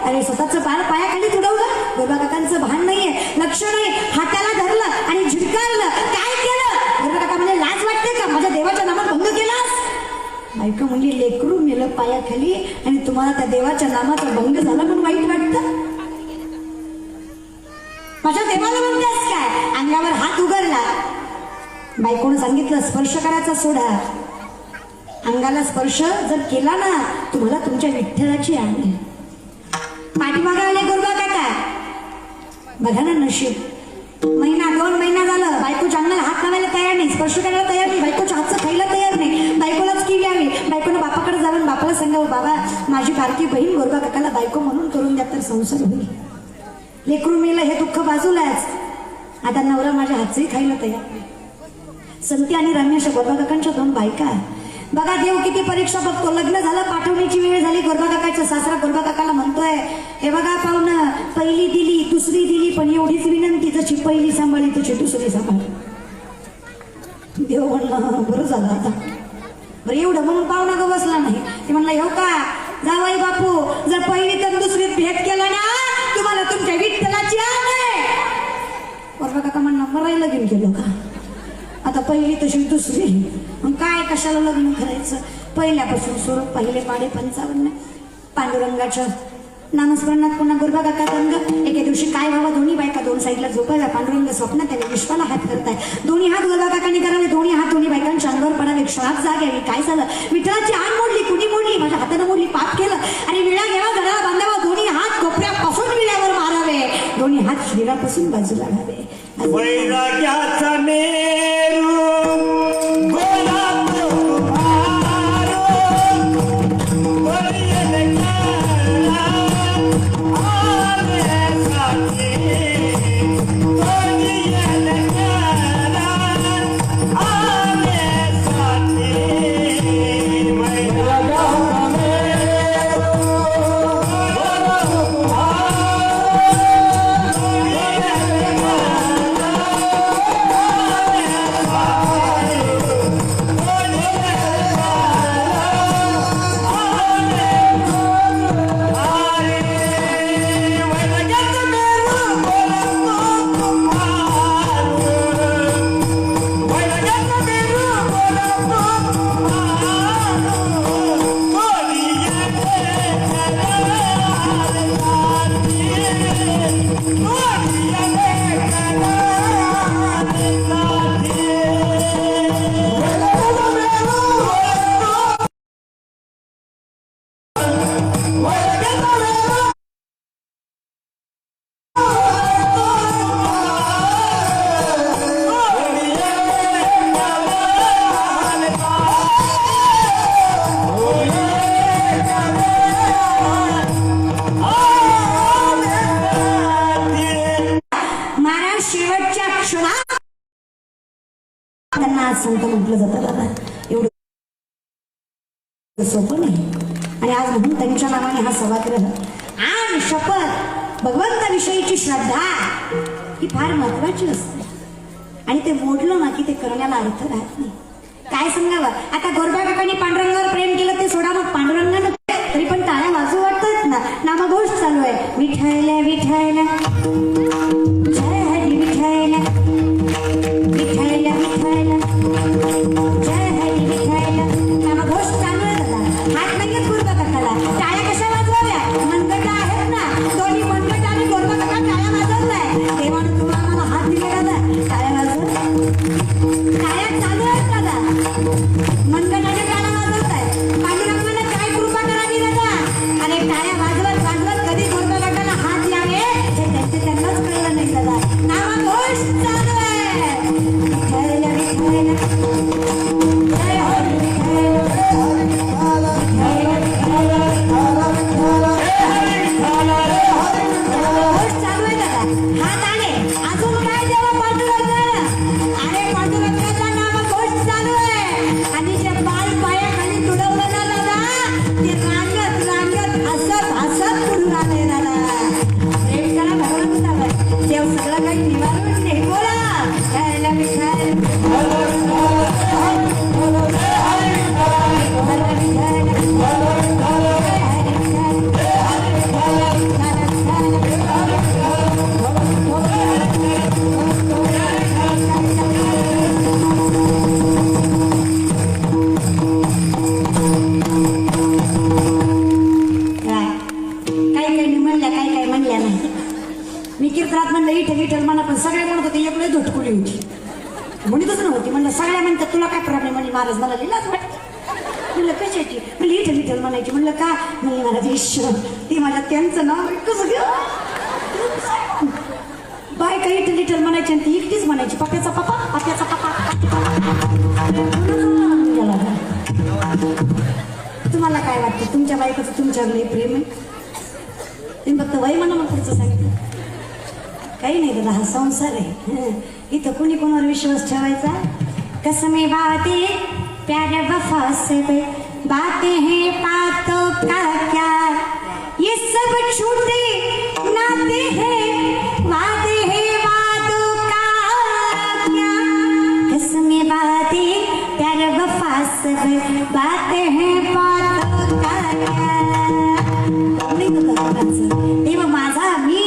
अरे स्वतःचं बाळ पायाखाली तुडवलं गोबा काकांचं भान नाहीये लक्ष नाही हाताला धरलं आणि झिडकारलं काय केलं गोबा काका म्हणजे लाज वाटते का माझ्या देवाच्या नामात भंग केलास बायका म्हणजे लेकरू मेलं पायाखाली आणि तुम्हाला त्या देवाच्या नामाचा भंग झाला म्हणून वाईट वाटतं माझ्या देवाला म्हणतेस काय अंगावर हात उघडला बायकोनं सांगितलं स्पर्श करायचा सोडा अंगाला स्पर्श जर केला ना तुम्हाला तुमच्या विठ्ठलाची आहे पाठीमागे आले गुरुबा काका बघा ना नशीब महिना 2 महिना झालं बायकोच्या अंगाला हात लावायला तयार नाही स्पर्श करायला तयार नाही बायकोच्या हातचं खायला तयार नाही बायकोलाच की यावी बायकोनं बापाकडे जाऊन बापाला सांगावं बाबा माझी बारकी बहीण गुरुबा काकाला बायको म्हणून करून द्या तर संसार होईल लेकरू मेलं हे दुःख बाजूलाच आता नवरा माझ्या हातचंही खायला तयार नाही संती आणि रमेश गोरबा काकांच्या 2 बायका बघा देव किती परीक्षा बघतो लग्न झालं पाठवण्याची वेळ झाली गोरबा काकाचा सासरा गोरबा काकाला म्हणतोय हे बघा पाहुणं पहिली दिली दुसरी दिली पण एवढीच विनंती जशी पहिली सांभाळली तशी दुसरी सांभाळ देव म्हणलं बरं झालं आता बरं एवढं म्हणून पाहुणा ग बसला नाही ते म्हणलं हो का जावाई बापू जर पहिली तर दुसरीत भेट केला ना तुम्हाला तुमच्या विठ्ठलाची आण आहे. बरोबर काका म्हणणं मरायला घेऊन गेलो का आता पहिली तशी दुसरी मग काय कशाला लग्न करायचं. पहिल्यापासून सुरू पहिले पाडे 55 पांडुरंगाच्या नामस्मरणात पुन्हा गुरुबा काका दंग. एके दिवशी काय व्हावं दोन्ही बायका दोन साईडला झोपाव्या. पांडुरंग स्वप्नात त्याने विश्वाला हात करताय. दोन्ही हात गुरुबा काकाने करावे. दोन्ही हात दोन्ही बायकांच्या अंगावर पडावे. क्षणात जाग यावी. काय झालं विठ्ठलाची आण मोडली. कुणी मोडली माझ्या हाताने मोडली. पाप केलं आणि विळा घ्यावा गळाला बांधावा. दोन्ही हात कोपऱ्यापासून विळ्यावर मारावे. दोन्ही हात शरीरापासून बाजूला घावे. वैराग्याचा मेरू गोला संत म्हटलं जातं दादा. एवढं सोपं नाही. आणि आज म्हणून त्यांच्या नावाने हा सभागृह आणि शपथ भगवंताविषयीची श्रद्धा ही फार महत्वाची असते. आणि ते मोडलं ना की ते करण्याला अर्थ राहत नाही. काय सांगावं आता गोरबा काकांनी पांडुरंगावर प्रेम केलं ते सोडा. मग पांडुरंगानं तरी पण टाळ्या वाजू वाटतात ना. नामघोष चालू आहे. विठ्ठल विठ्ठल जय हरी विठ्ठल विठ्ठल विठ्ठल जय हरी विठ्ठल. नामघोष चालू आहे दादा. हात नाही गोरबा काकाला. टाळ्या कशा वाजवाव्या. मनगट आहेत ना. दोन्ही मनगट आणि गोरबा काका टाळ्या वाजवलाय. देवानं तुम्हाला मला हात दिले दादा. टाळ्या वाजव. टाळ्या चालू आहेत दादा. मनगटाने टाळ्या वाजवताय. पांडुरंगाने काय कृपा करावी दादा. आणि टाळ्या वाजवत वाजवत कधी गोरबा काकाला हात द्यावे हे त्यांनाच कळलं नाही दादा. नामघोष चालू आहे. विठ्ठल विठ्ठल जय हरी विठ्ठल नामघोष चालू आहे दादा. हात आले. अजून काय देवा पांडुरंगाला. अरे पांडुरंगाचा नामघोष चालू आहे. आणि जे बाळ पायाखाली तुडवलं ना दादा ते रांगत रांगत हसत हसत पुढून आले दादा. प्रेम करा भगवंतावर. देव सगळं काही निवारून दे. बोला जय विठ्ठल मी कीर्तनात म्हणलं इठल इठल म्हणा पण सगळे म्हणत होते एक लय धुटकुली होती. म्हणतच नव्हती. म्हणलं सगळ्या म्हणतात तुला काय प्रॉब्लेम. म्हणजे महाराज मला लिहिलाच वाटतं. म्हणलं कशाची. म्हणलं इठल इठल म्हणायची. म्हणलं का. म्हणलं महाराज ईश्वर ती माझ्या त्यांचं नाव कसं घेऊ. बायका इठल इठल म्हणायची आणि ती एकटीच म्हणायची पप्याचा पप्पा पप्याचा पप्पा. तुम्हाला काय वाटतं तुमच्या बायकोचं तुमच्यावर लय प्रेम आहे. तुम्ही फक्त वय म्हणा मग पुढचं सांगितलं काही नाही दादा. हा संसार आहे. इथं कुणी कोणावर विश्वास ठेवायचा. कसमे बाते प्यार वफा से बातें हैं बातों का क्या. ये सब छूटे नाते हैं वादे हैं वादों का क्या. कसमे बाते प्यार वफा से बातें हैं बातों का क्या. तेव्हा माझा मी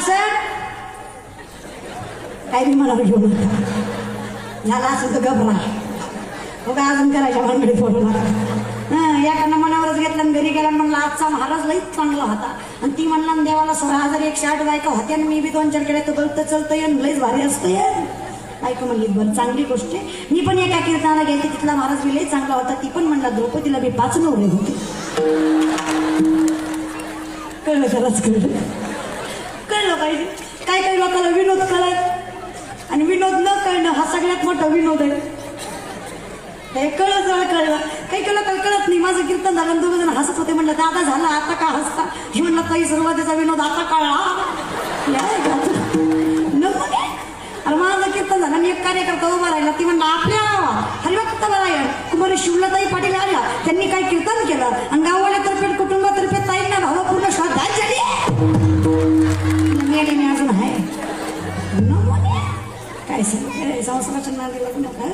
सर काय मी मला घेऊन झाला असं तर घबरा हो का अजून करायच्या भानगडीत बोलला एकानं मनावरच घेतलं आणि घरी गेला म्हणला आजचा महाराज लईच चांगला होता आणि ती म्हणला देवाला 16,108 बायका होत्या आणि मी बी 2-4 केल्या तर गलत चलतं येऊन लईच भारी असतं यार बायका म्हणली बरं चांगली गोष्ट आहे मी पण एका कीर्तनाला गेले तिथला महाराज बी लई चांगला होता ती पण म्हणला द्रौपदीला बी 5 नवरे होते कळलं खरंच कळलं पाहिजे काय काही लोकांना विनोद कळत आणि विनोद न कळणं हा सगळ्यात मोठा विनोद आहे हे कळत कळलं काही केलं काय कळत नाही माझं कीर्तन झालं दोघं जण हसत होते म्हणलं दादा झालं आता का हसता हे म्हणलं काही सुरुवातीचा विनोद आता कळला अरे माझं कीर्तन झालं आणि एक कार्यकर्ता उभा राहिला ती म्हणलं आपल्या हरिभक्त नारायण कुमारी शिवलाताई पाटील आल्या त्यांनी काही कीर्तन केलं आणि गाववाल्यातर्फे कुटुंबातर्फे ताईंना भावपूर्ण श्रद्धांजली मी अजून आहे काय सांग संसाराच्या नादी लागू नका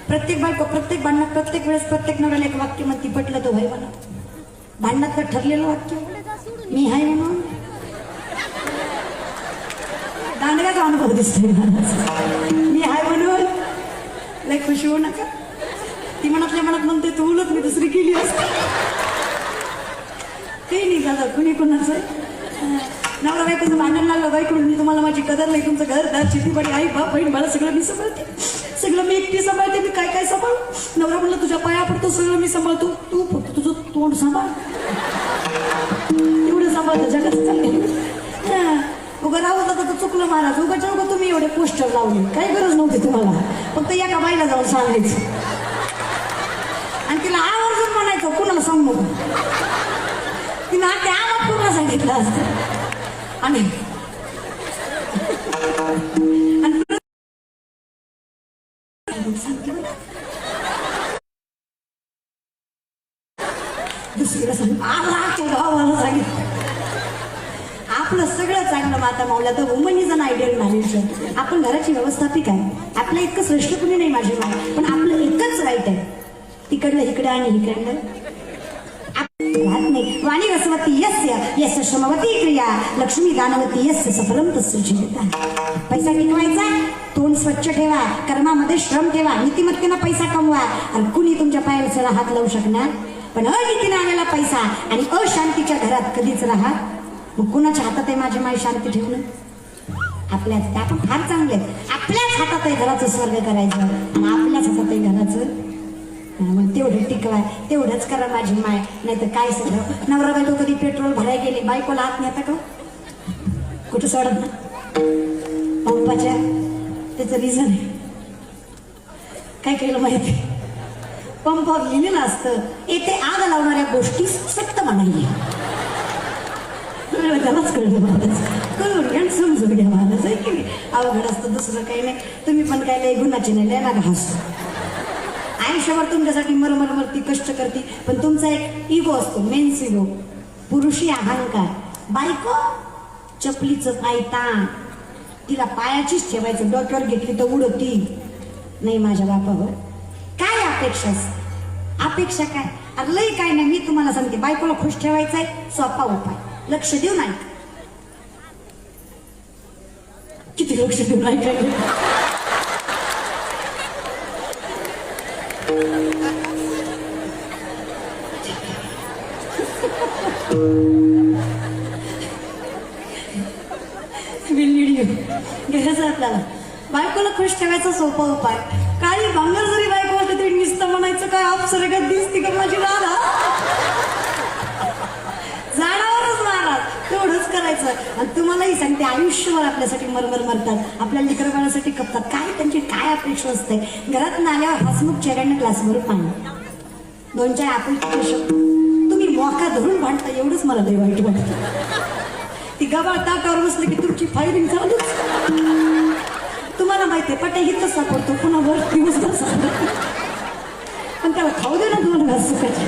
प्रत्येक बायको प्रत्येक भांडणात प्रत्येक वेळेस प्रत्येक नवऱ्याला एक वाक्य म्हणती पटलं तो भाई म्हणा भांडणात तर ठरलेलं वाक्य मी हाय म्हणून दांडगाचा अनुभव दिसतोय मी हाय म्हणून लय खुशी होऊ नका ती मनातल्या मनात म्हणते तू उलट मी दुसरी केली असते ते नाही का कुणी कुणाचं नवरा बायकोचं भांडण लागलं बायकडून मी तुम्हाला माझी कदर नाही तुमचं घर दार चिठीपाडी आई बाप बहीण मला सगळं मी सांभाळते सगळं मी एकटी सांभाळते मी काय काय सांभाळ नवरा म्हणलं तुझ्या पाया पडतो सगळं मी सांभाळतो तू फक्त तुझं तोंड सांभाळ एवढं सांभाळतं जगात चाललं उगा राहू जातं तर चुकलं महाराज उगाच्या उगा तुम्ही एवढे पोस्टर लावले काही गरज नव्हती तुम्हाला फक्त एका बाईला जाऊन सांगायचं आणि तिला आवर्जून म्हणायचं कुणाला सांगू नको तिनं त्या आवाज पूर्ण सांगितलं असतं आणि दुसरीला सांग भावाला सांगितलं आपलं सगळं चांगलं माता मावल्या तर woman is an ideal manager आपण घराची व्यवस्थापिक आहे आपलं इतकं श्रेष्ठ कुणी नाही माझी माय पण आपलं एकच राईट आहे तिकडलं इकडं आणि इकडलं राहत नाही वाणी रसवती यस्य यस्य श्रमवती क्रिया लक्ष्मी दानवती यस्य सफलम तस्य जीविता पैसा टिकवायचा तोंड स्वच्छ ठेवा कर्मामध्ये श्रम ठेवा नीतिमत्तेनं पैसा कमवा आणि कुणी तुमच्या पायाला हात लावू शकणार पण अनितीने आलेला पैसा आणि अशांतीच्या घरात कधीच राहत मग कुणाच्या हातात आहे माझी माई शांती ठेवणं आपल्याच आपण फार चांगले आपल्याच हातात आहे घराचं स्वर्ग करायचं आणि आपल्याच हातात आहे घराचं मग तेवढं टिकवाय तेवढंच करा माझी माय नाही तर काय सगळं नवरा बायको कधी पेट्रोल भरायला गेले बायकोला हात नेता का कुठं सोडत ना पंपाच्या त्याचं रिझन आहे काय केलं माहिती पंपावर लिहिलेलं असतं येथे आग लावणाऱ्या गोष्टी सक्त म्हणाली त्यालाच कळलं महाराज कळून घ्या समजून घ्या महाराज आहे की अवघड असतं दुसरं काही नाही तुम्ही पण काय लय गुणाची नाही लय ना हसतो आयुष्यभर तुमच्यासाठी मरमरती कष्ट करते पण तुमचा एक इगो असतो मेन्स इगो पुरुषी अहंकार बायको चपलीचं पाय ताण तिला पायाचीच ठेवायचं डोक्यावर घेतली तर उडती नाही माझ्या बापावर काय अपेक्षा काय अरे लई काय नाही मी तुम्हाला सांगते बायकोला खुश ठेवायचं आहे सोपा उपाय लक्ष देऊ नाही किती लक्ष देऊ नाही काय घ्यायचं आपल्याला बायकोला खुश ठेवायचा सोपा उपाय काळी भांगर जरी बायको असली तरी नुसतं म्हणायचं काय अप्सरेगत दिसते का माझी राधा झाडावरच महाराज तेवढंच करायचं आणि तुम्हालाही सांगते आयुष्यभर आपल्यासाठी मरमर मरतात आपल्या लेकरबाळासाठी कपतात काय त्यांची काय अपेक्षा असते घरात नाल्यावर हसमुख चेहऱ्याने ग्लासभर पाणी 2-4 आपुलकीचे शब्द तुम्ही मोका धरून भांडता एवढंच मला लय वाईट वाटतं ती गबाळ ताटावर बसली की तुमची फायरिंग चालूच तुम्हाला माहिती आहे पट्या हितच सापडतो पुन्हा वर दिवसभर सापडतो पण त्याला खाऊ दे ना तुम्हाला घास सुकायचे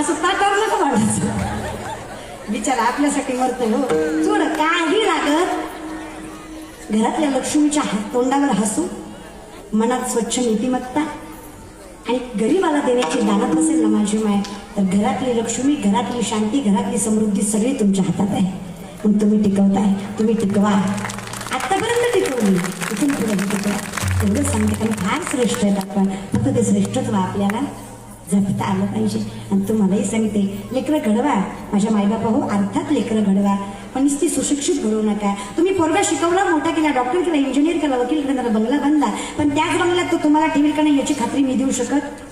असं ताटावर नका वाढायचं बिचारा आपल्यासाठी मरतोय हो थोडं काही लागत घरातल्या लक्ष्मीच्या तोंडावर हसू मनात स्वच्छ नीतिमत्ता आणि गरीबाला देण्याची दानत नसेल ना माझी माय तर घरातली लक्ष्मी घरातली शांती घरातली समृद्धी सगळी तुमच्या हातात आहे मग तुम्ही टिकवताय, तुम्ही टिकवा. आतापर्यंत टिकवली, इथून पुढे टिकवा. एवढं सांगते कारण फार श्रेष्ठ आहेत आपण. फक्त ते श्रेष्ठत्व आपल्याला जपता आलं पाहिजे. आणि तुम्हालाही सांगते, लेकरं घडवा, माझ्या मायबापा हो, अर्थात लेकरं घडवा, पण नुसती सुशिक्षित घडवू नका. तुम्ही पोरगा शिकवला, मोठा केला, डॉक्टर केला, इंजिनियर केला, वकील केला, त्याला बंगला बांधला, पण त्याच बंगल्यात तो तुम्हाला ठेवील का नाही याची खात्री मी देऊ शकत.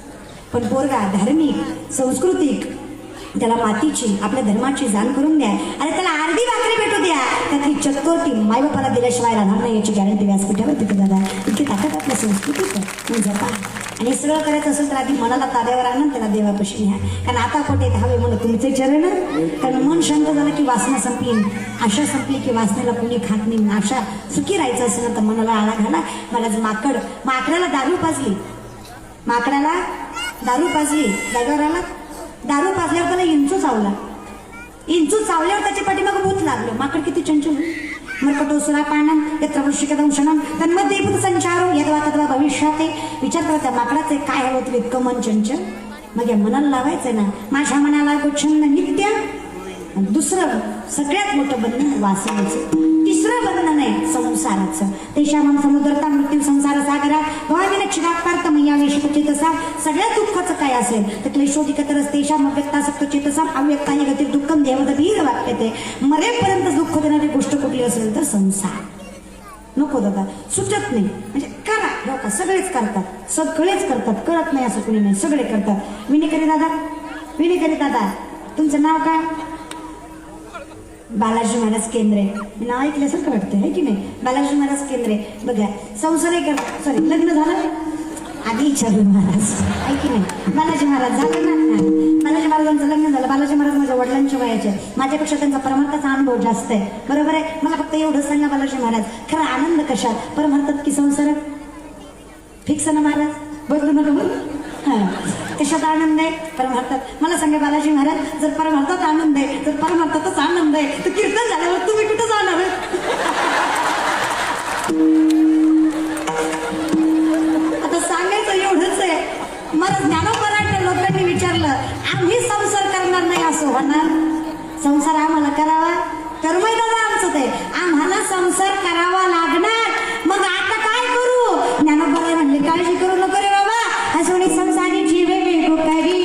पण पोरगा धार्मिक, सांस्कृतिक, त्याला मातीची, आपल्या धर्माची जाण करून द्या. आणि त्याला अर्धी भाकरी भेटू द्या, त्यातली चतकोरटी मायबापाला दिल्याशिवाय राहणार नाही याची गॅरंटी व्यासपीठावर तिथे दादा. इतकी ताकद आपल्या संस्कृतीत जपा. आणि हे सगळं करायचं असेल तर आधी मनाला ताब्यावर आणा, त्याला देवापाशी न्या. कारण आता पोटे हवे म्हणून तुमचे चरण. कारण मन शांत झालं की वासना संपली, आशा संपली की वासनेला कुणी खात नाही. आशा सुखी राहायचं असेल ना तर मनाला आळा घाला. मला माकडाला दारू पाजली, माकडाला दारू पाजली, जागेवर आला. दारू पाजल्यावर त्याला इंचू चावला, इंचू चावल्यावर त्याच्या पाठीमागं भूत लागलं. माकड किती चंचल. मर्कटोसुरा पाणम यत्र वृश्चिकदंशनम तन्मध्ये भूत संचारो यद्वा तद्वा भविष्याते. विचार करा त्या माकडाचे काय हवं होतं इतकं मन चंचल. मग या मनाला लावायचं ना, माझ्या मनाला गोच्छंद नित्य. दुसरं सगळ्यात मोठं बंधन वासनेचं. तिसरं बंधन आहे संसाराचं. तेषाम समुद्रता मृत्यू संसार सागरात भवानीने क्षिरात्पार्थ मैयावेशित चेतसा. सगळ्यात दुःखाचं काय असेल तर क्लेशोधिकतरच तेषाम अव्यक्तासक्त चेतसा अव्यक्ताही गती दुःखम देवदभीर वाक्यते. मरेपर्यंत दुःख देणारी गोष्ट कुठली असेल तर संसार. नको दादा, सुचत नाही म्हणजे करा. हो का, सगळेच करतात, सगळेच करतात, करत नाही असं कुणी नाही, सगळे करतात. विनेकरी दादा, तुमचं नाव काय? बालाजी महाराज केंद्रे. नाव ऐकल्यासारखं वाटतं आहे की नाही? बालाजी महाराज केंद्रे. बघा, संसार सॉरी लग्न झालं आधी विचारलं महाराज आहे की नाही? बालाजी महाराज झालं ना. बालाजी महाराजांचं लग्न झालं. बालाजी महाराज माझ्या वडिलांच्या वयाचे, माझ्यापेक्षा त्यांचा परमार्थाचा अनुभव जास्त आहे. बरोबर आहे. मला फक्त एवढं सांगा बालाजी महाराज, खरं आनंद कशात, परमार्थात की संसारात? फिक्स ना महाराज, बदलू नका बोल. कशात आनंद आहे? परमार्थात. मला सांगा बालाजी महाराज, जर परमार्थात आनंद आहे, जर परमार्थातच आनंद आहे तर कीर्तन झाल्यावर तुम्ही कुठं जाणार? आता सांगायचं एवढंच आहे. मला ज्ञानोपरायण लोकांनी विचारलं, आम्ही संसार करणार नाही असं होणार? संसार आम्हाला करावा, कर्मय दादा आमचं ते, आम्हाला संसार करावा लागणार. मग आता काय करू? ज्ञानोपरायण म्हणले, काळजी करू नको रे बाबा, हसवणी संसारी जीवे वेगो करी.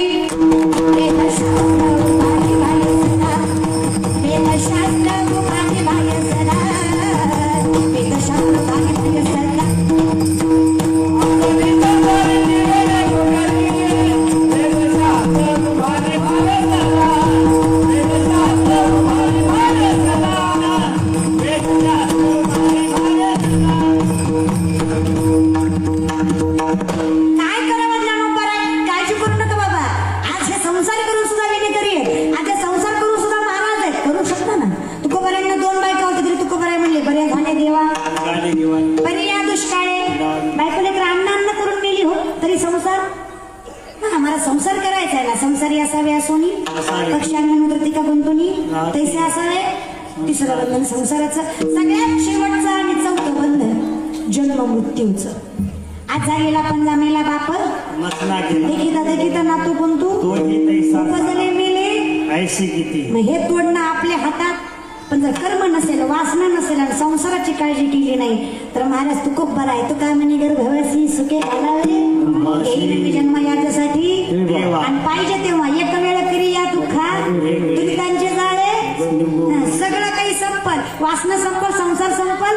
संसार करायचा आहे ना, संसारी असावे असोनी पक्षांना का गुंतवणी तैसे असावे. तिसरं बंधन संसाराचं. सगळ्यात शेवटचं आणि चौथं बंधन जन्म मृत्यूचं. आज गेला पण जामेला बाप देखीता नातू पण तू उपजले मेले ऐशी किती. हे तोडणं आपल्या हातात. पण जर कर्म नसेल, वासना नसेल आणि संसाराची काळजी केली नाही तर महाराज तू खूप बरा आहे. तू काय म्हणे गर्भवसी सुखे घालावे येईल जन्म याच्यासाठी. आणि पाहिजे तेव्हा एक वेळ करी या तू खा तुम्ही त्यांचे जाळे. सगळं काही संपल, वासना संपल, संसार संपल,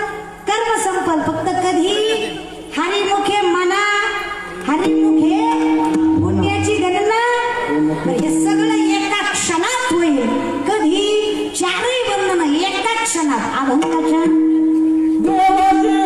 कर्म संपल. फक्त कधी हरिमुखे मना, हरिमुखे पुण्याची गणना. हे सगळं एका क्षणात होईल. कधी? चारही बंधन एका क्षणात. अभंगाच्या देवाची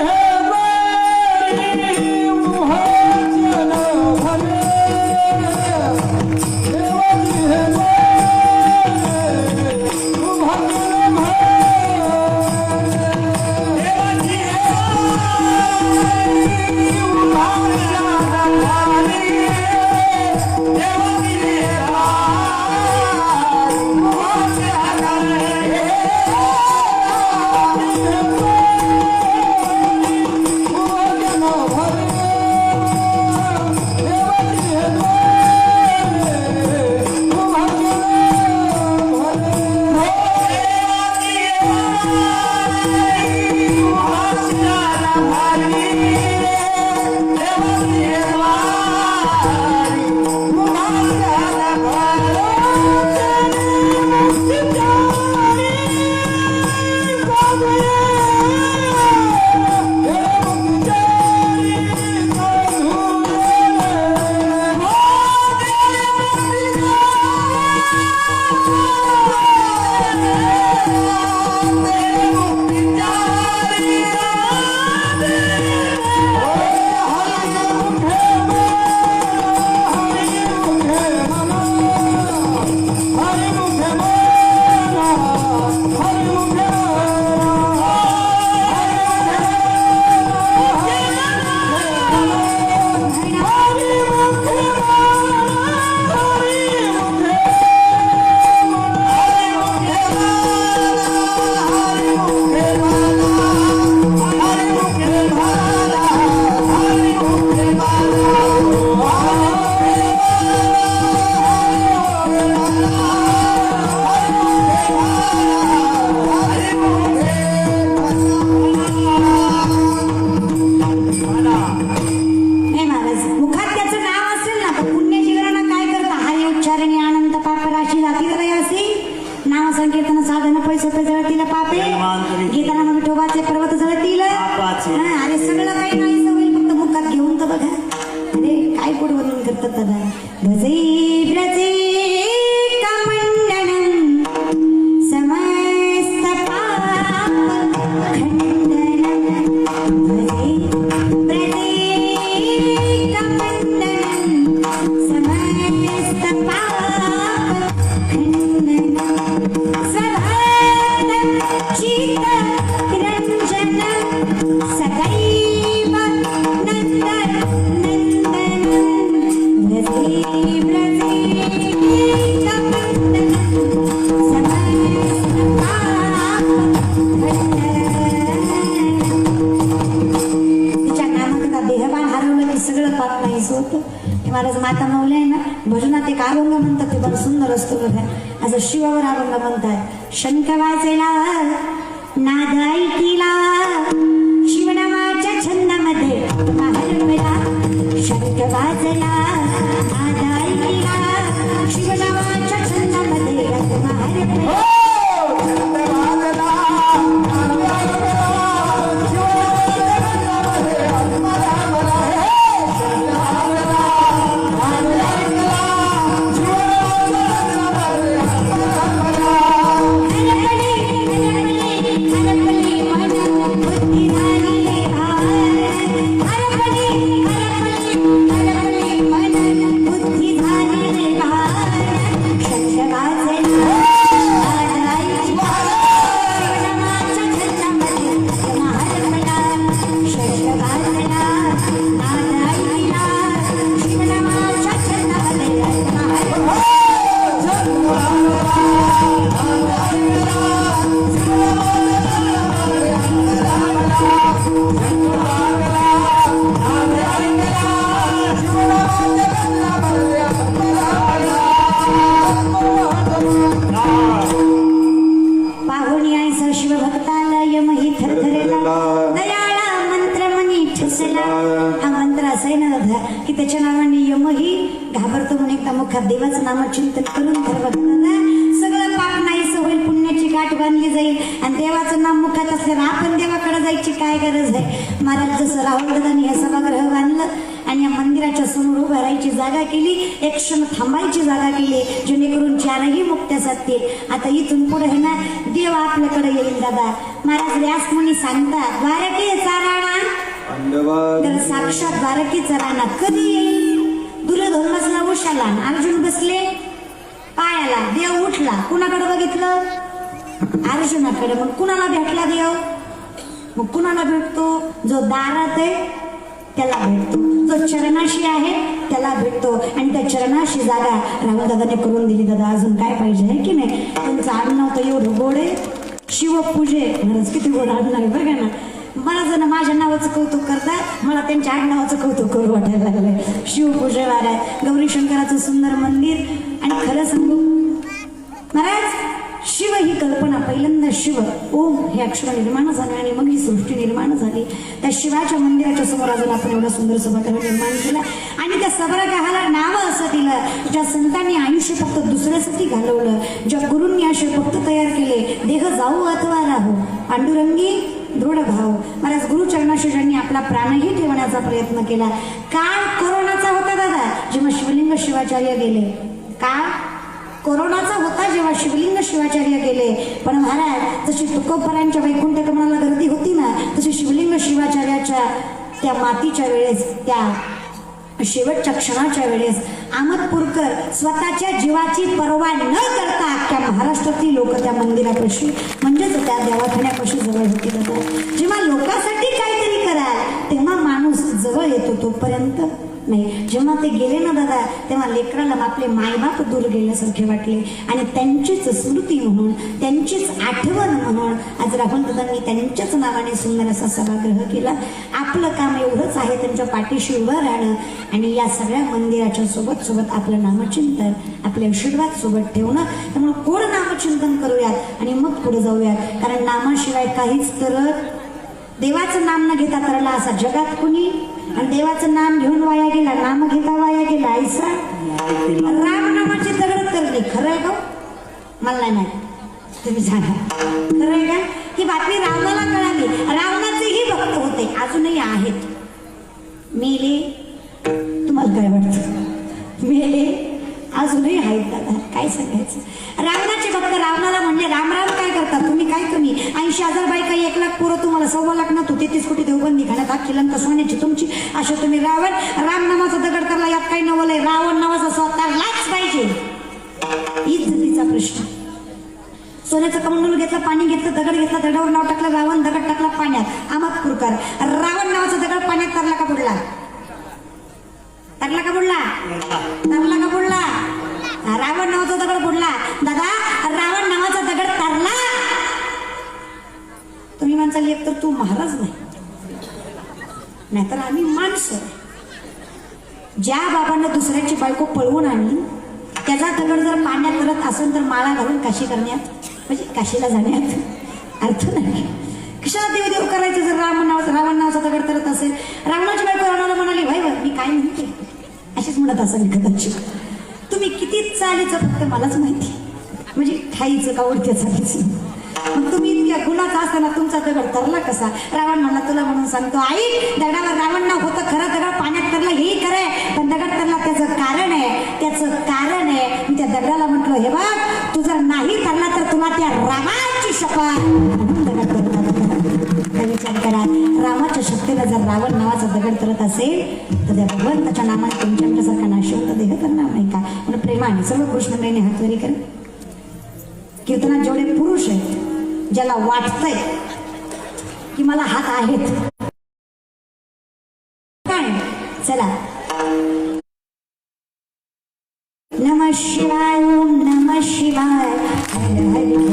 गोड वर्णन करतात दादा. भजे ब्रजे कमंडलम समस्त पाप खंडनम. भजे ब्रजे कमंडलम समस्त पाप खंडनम. स्वभावं चित्त रंजनम सदैव नंदनम. ब्रजे ब्रजे कमंडलम समस्त पाप खंडनम. तिच्या नामात देहभान हरवलं की सगळं पाप नाहीच होतं. ते महाराज माता मौले आहे ना, भजनात एक अभंग म्हणतात, ते बरं सुंदर असतो बघा. असं शिवावर अभंग म्हणतात. शंख वाजेला नाद ऐकिला शिवनामाच्या छंदामध्ये हरवला. शंख वाजला नाद ऐकिला शिवनामाच्या छंदामध्ये हरवला. हा मंत्र असा आहे ना दादा, की त्याच्या नावाने यमही घाबरतो. म्हणून एकदा मुखात देवाचं नामचिंतन करून दादा सगळं पाप नाहीसं होईल, पुण्याची गाठ बांधली जाईल. आणि देवाचं नाम मुखात असल्यावर आपण देवाकडे जायची काय गरज आहे. महाराज जसं राहुल दादांनी हे सभागृह बांधलं आणि या मंदिराच्या समोर उभं राहायची जागा केली, एक क्षण थांबायची जागा केली, जेणेकरून चारही मुक्त्या साधतील. आता इथून पुढे आहे ना देव आपल्याकडे येईल दादा. महाराज व्यासमुनी सांगतात द्वारके चाराणा, तर साक्षात द्वारकेचा राणा कधी येईल. दुर्योधन बसला उशाला, अर्जुन बसले पायाला, देव उठला. कुणाकडे बघितलं? अर्जुनाकडे. मग कुणाला भेटला देव? मग कुणाला भेटतो? जो दारात आहे त्याला भेटतो, जो चरणाशी आहे त्याला भेटतो. आणि त्या चरणाशी जागा राहुल दादाने करून दिली. दादा अजून काय पाहिजे आहे की नाही. त्यांचं आडनाव तर एवढं गोड आहे, शिवपूजे. महाराज किती गोड आडनाव आहे बघा ना. मला जण माझ्या नावाचं कौतुक करतात, मला त्यांच्या आडनावाचं कौतुक करू वाटायला लागलंय. शिवपूजेवार आहे, गौरी शंकराचं सुंदर मंदिर. आणि खरं सांगू महाराज, शिव ही कल्पना पहिल्यांदा शिव ओम हे अक्षर निर्माण झाले आणि मग ही सृष्टी निर्माण झाली. त्या शिवाच्या मंदिराच्या समोर अजून आपण एवढा सुंदर सभागृह निर्माण केला. आणि त्या सभागृहाला नावं असं दिलं ज्या संतांनी आयुष्य फक्त दुसऱ्यासाठी घालवलं, ज्या गुरूंनी असे भक्त तयार केले. देह जाऊ अथवा राहू पांडुरंगी दृढ भाव. महाराज गुरुचरणाशी ज्यांनी आपला प्राणही ठेवण्याचा प्रयत्न केला. काळ कोरोनाचा होता दादा, जेव्हा शिवलिंग शिवाचार्य गेले. काळ कोरोनाचा होता जेव्हा शिवलिंग शिवाचार्य गेले. पण महाराज जशी तुकोबरांच्या वैकुंठ गमनाला गर्दी होती ना, तशी शिवलिंग शिवाचार्याच्या त्या मातीच्या वेळेस, त्या शेवटच्या क्षणाच्या वेळेस अहमदपूरकर स्वतःच्या जीवाची पर्वा न करता अख्ख्या महाराष्ट्रातली लोक त्या मंदिरापाशी म्हणजेच त्या दवाखान्यापाशी जवळ होती जातात. जेव्हा लोकांसाठी काहीतरी कराल तेव्हा माणूस जवळ येतो, तोपर्यंत नाही. जेव्हा ते गेले ना दादा, तेव्हा लेकराला आपले मायबाप दूर गेल्यासारखे वाटले. आणि त्यांचीच स्मृती म्हणून, त्यांचीच आठवण म्हणून आज राहुल दादांनी त्यांच्याच नावाने सुंदर असा सभागृह केला. आपलं काम एवढंच आहे, त्यांच्या पाठीशी उभं राहणं आणि या सगळ्या मंदिराच्या सोबत सोबत आपलं नामचिंतन, आपले आशीर्वाद सोबत ठेवणं. त्यामुळे कोण नामचिंतन करूयात आणि मग पुढे जाऊयात. कारण नामाशिवाय काहीच तर देवाचं नाम न घेता तरला असा जगात कुणी. आणि देवाचं नाम घेऊन वाया गेला, नाम घेता वाया गेला ऐसा. राम नामाची दगड तरली. खरं आहे का? मला नाही, तुम्ही सांगा खरं आहे का? ही बातमी रावणाला कळाली. रावणाचेही भक्त होते, अजूनही आहेत. मेले, तुम्हाला तुम्हाला काय वाटतं मेले अजूनही आहेत दादा काय सांगायचं रावणाचे भक्त रावणाला म्हणले रामराम काय करतात तुम्ही काय कमी 80,000 बायका 1,00,000 पोरं तुम्हाला 1,25,00,000 ना तू 33 कोटी देवबंदी खाण्यात अख्खी लंका सोन्याची तुमची अशा तुम्ही राम नावाचा दगड करला यात काही नवलंय रावण नावाचा स्वतःलाच पाहिजे इज्जतीचा प्रश्न सोन्याचं कमंडलू घेतलं पाणी घेतलं दगड घेतला दगडावर नाव टाकलं रावण दगड टाकला पाण्यात आमात पुरकार रावण नावाचा दगड पाण्यात तरला का बुडला तरला का बुडला तरला का बुडला रावण नावाचा दगड बुडला दादा रावण नावाचा दगड तरला तुम्ही म्हणसाल एक तर तू महाराज नाहीतर आम्ही माणसं ज्या बाबांना दुसऱ्याची बायको पळवून आणली त्याचा दगड जर पाण्यात तरत असेल तर माळा घालून काशी करण्यात म्हणजे काशीला जाण्यात अर्थ नाही कशाला देव देव करायचं जर रावण नावाचा दगड तरत असेल रावणाची बायको रावणाला म्हणाली भाई मी काय म्हणते अशीच म्हणत असेल कदाचित तुम्ही किती चालीचं फक्त मलाच माहिती म्हणजे खायचं का ओढत्याचं मग तुम्ही इतक्या गुणाचा असताना तुमचा दगड तरला कसा रावण म्हणला तुला म्हणून सांगतो आई दगडावर रावण नाव होतं खरं दगड पाण्यात तरला हेही खरं आहे पण दगड तरला त्याचं कारण आहे मी त्या दगडाला म्हटलं हे बघ तू जर नाही तरला तर तुला त्या रामाची शपथ विचार करा रामाच्या शक्तीला जर रावण नावाचा दगड करत असेल तर त्या भगवंताच्या नामाने तुमच्यासारखा नाशवंत देह करणार नाही का म्हणून प्रेमाने सर्व कृष्णप्रेमी हातवरी कर कीर्तनात जेवढे पुरुष आहेत ज्याला वाटतंय की मला हात आहेत काय चला नमः शिवाय ओम नमः शिवाय हर हर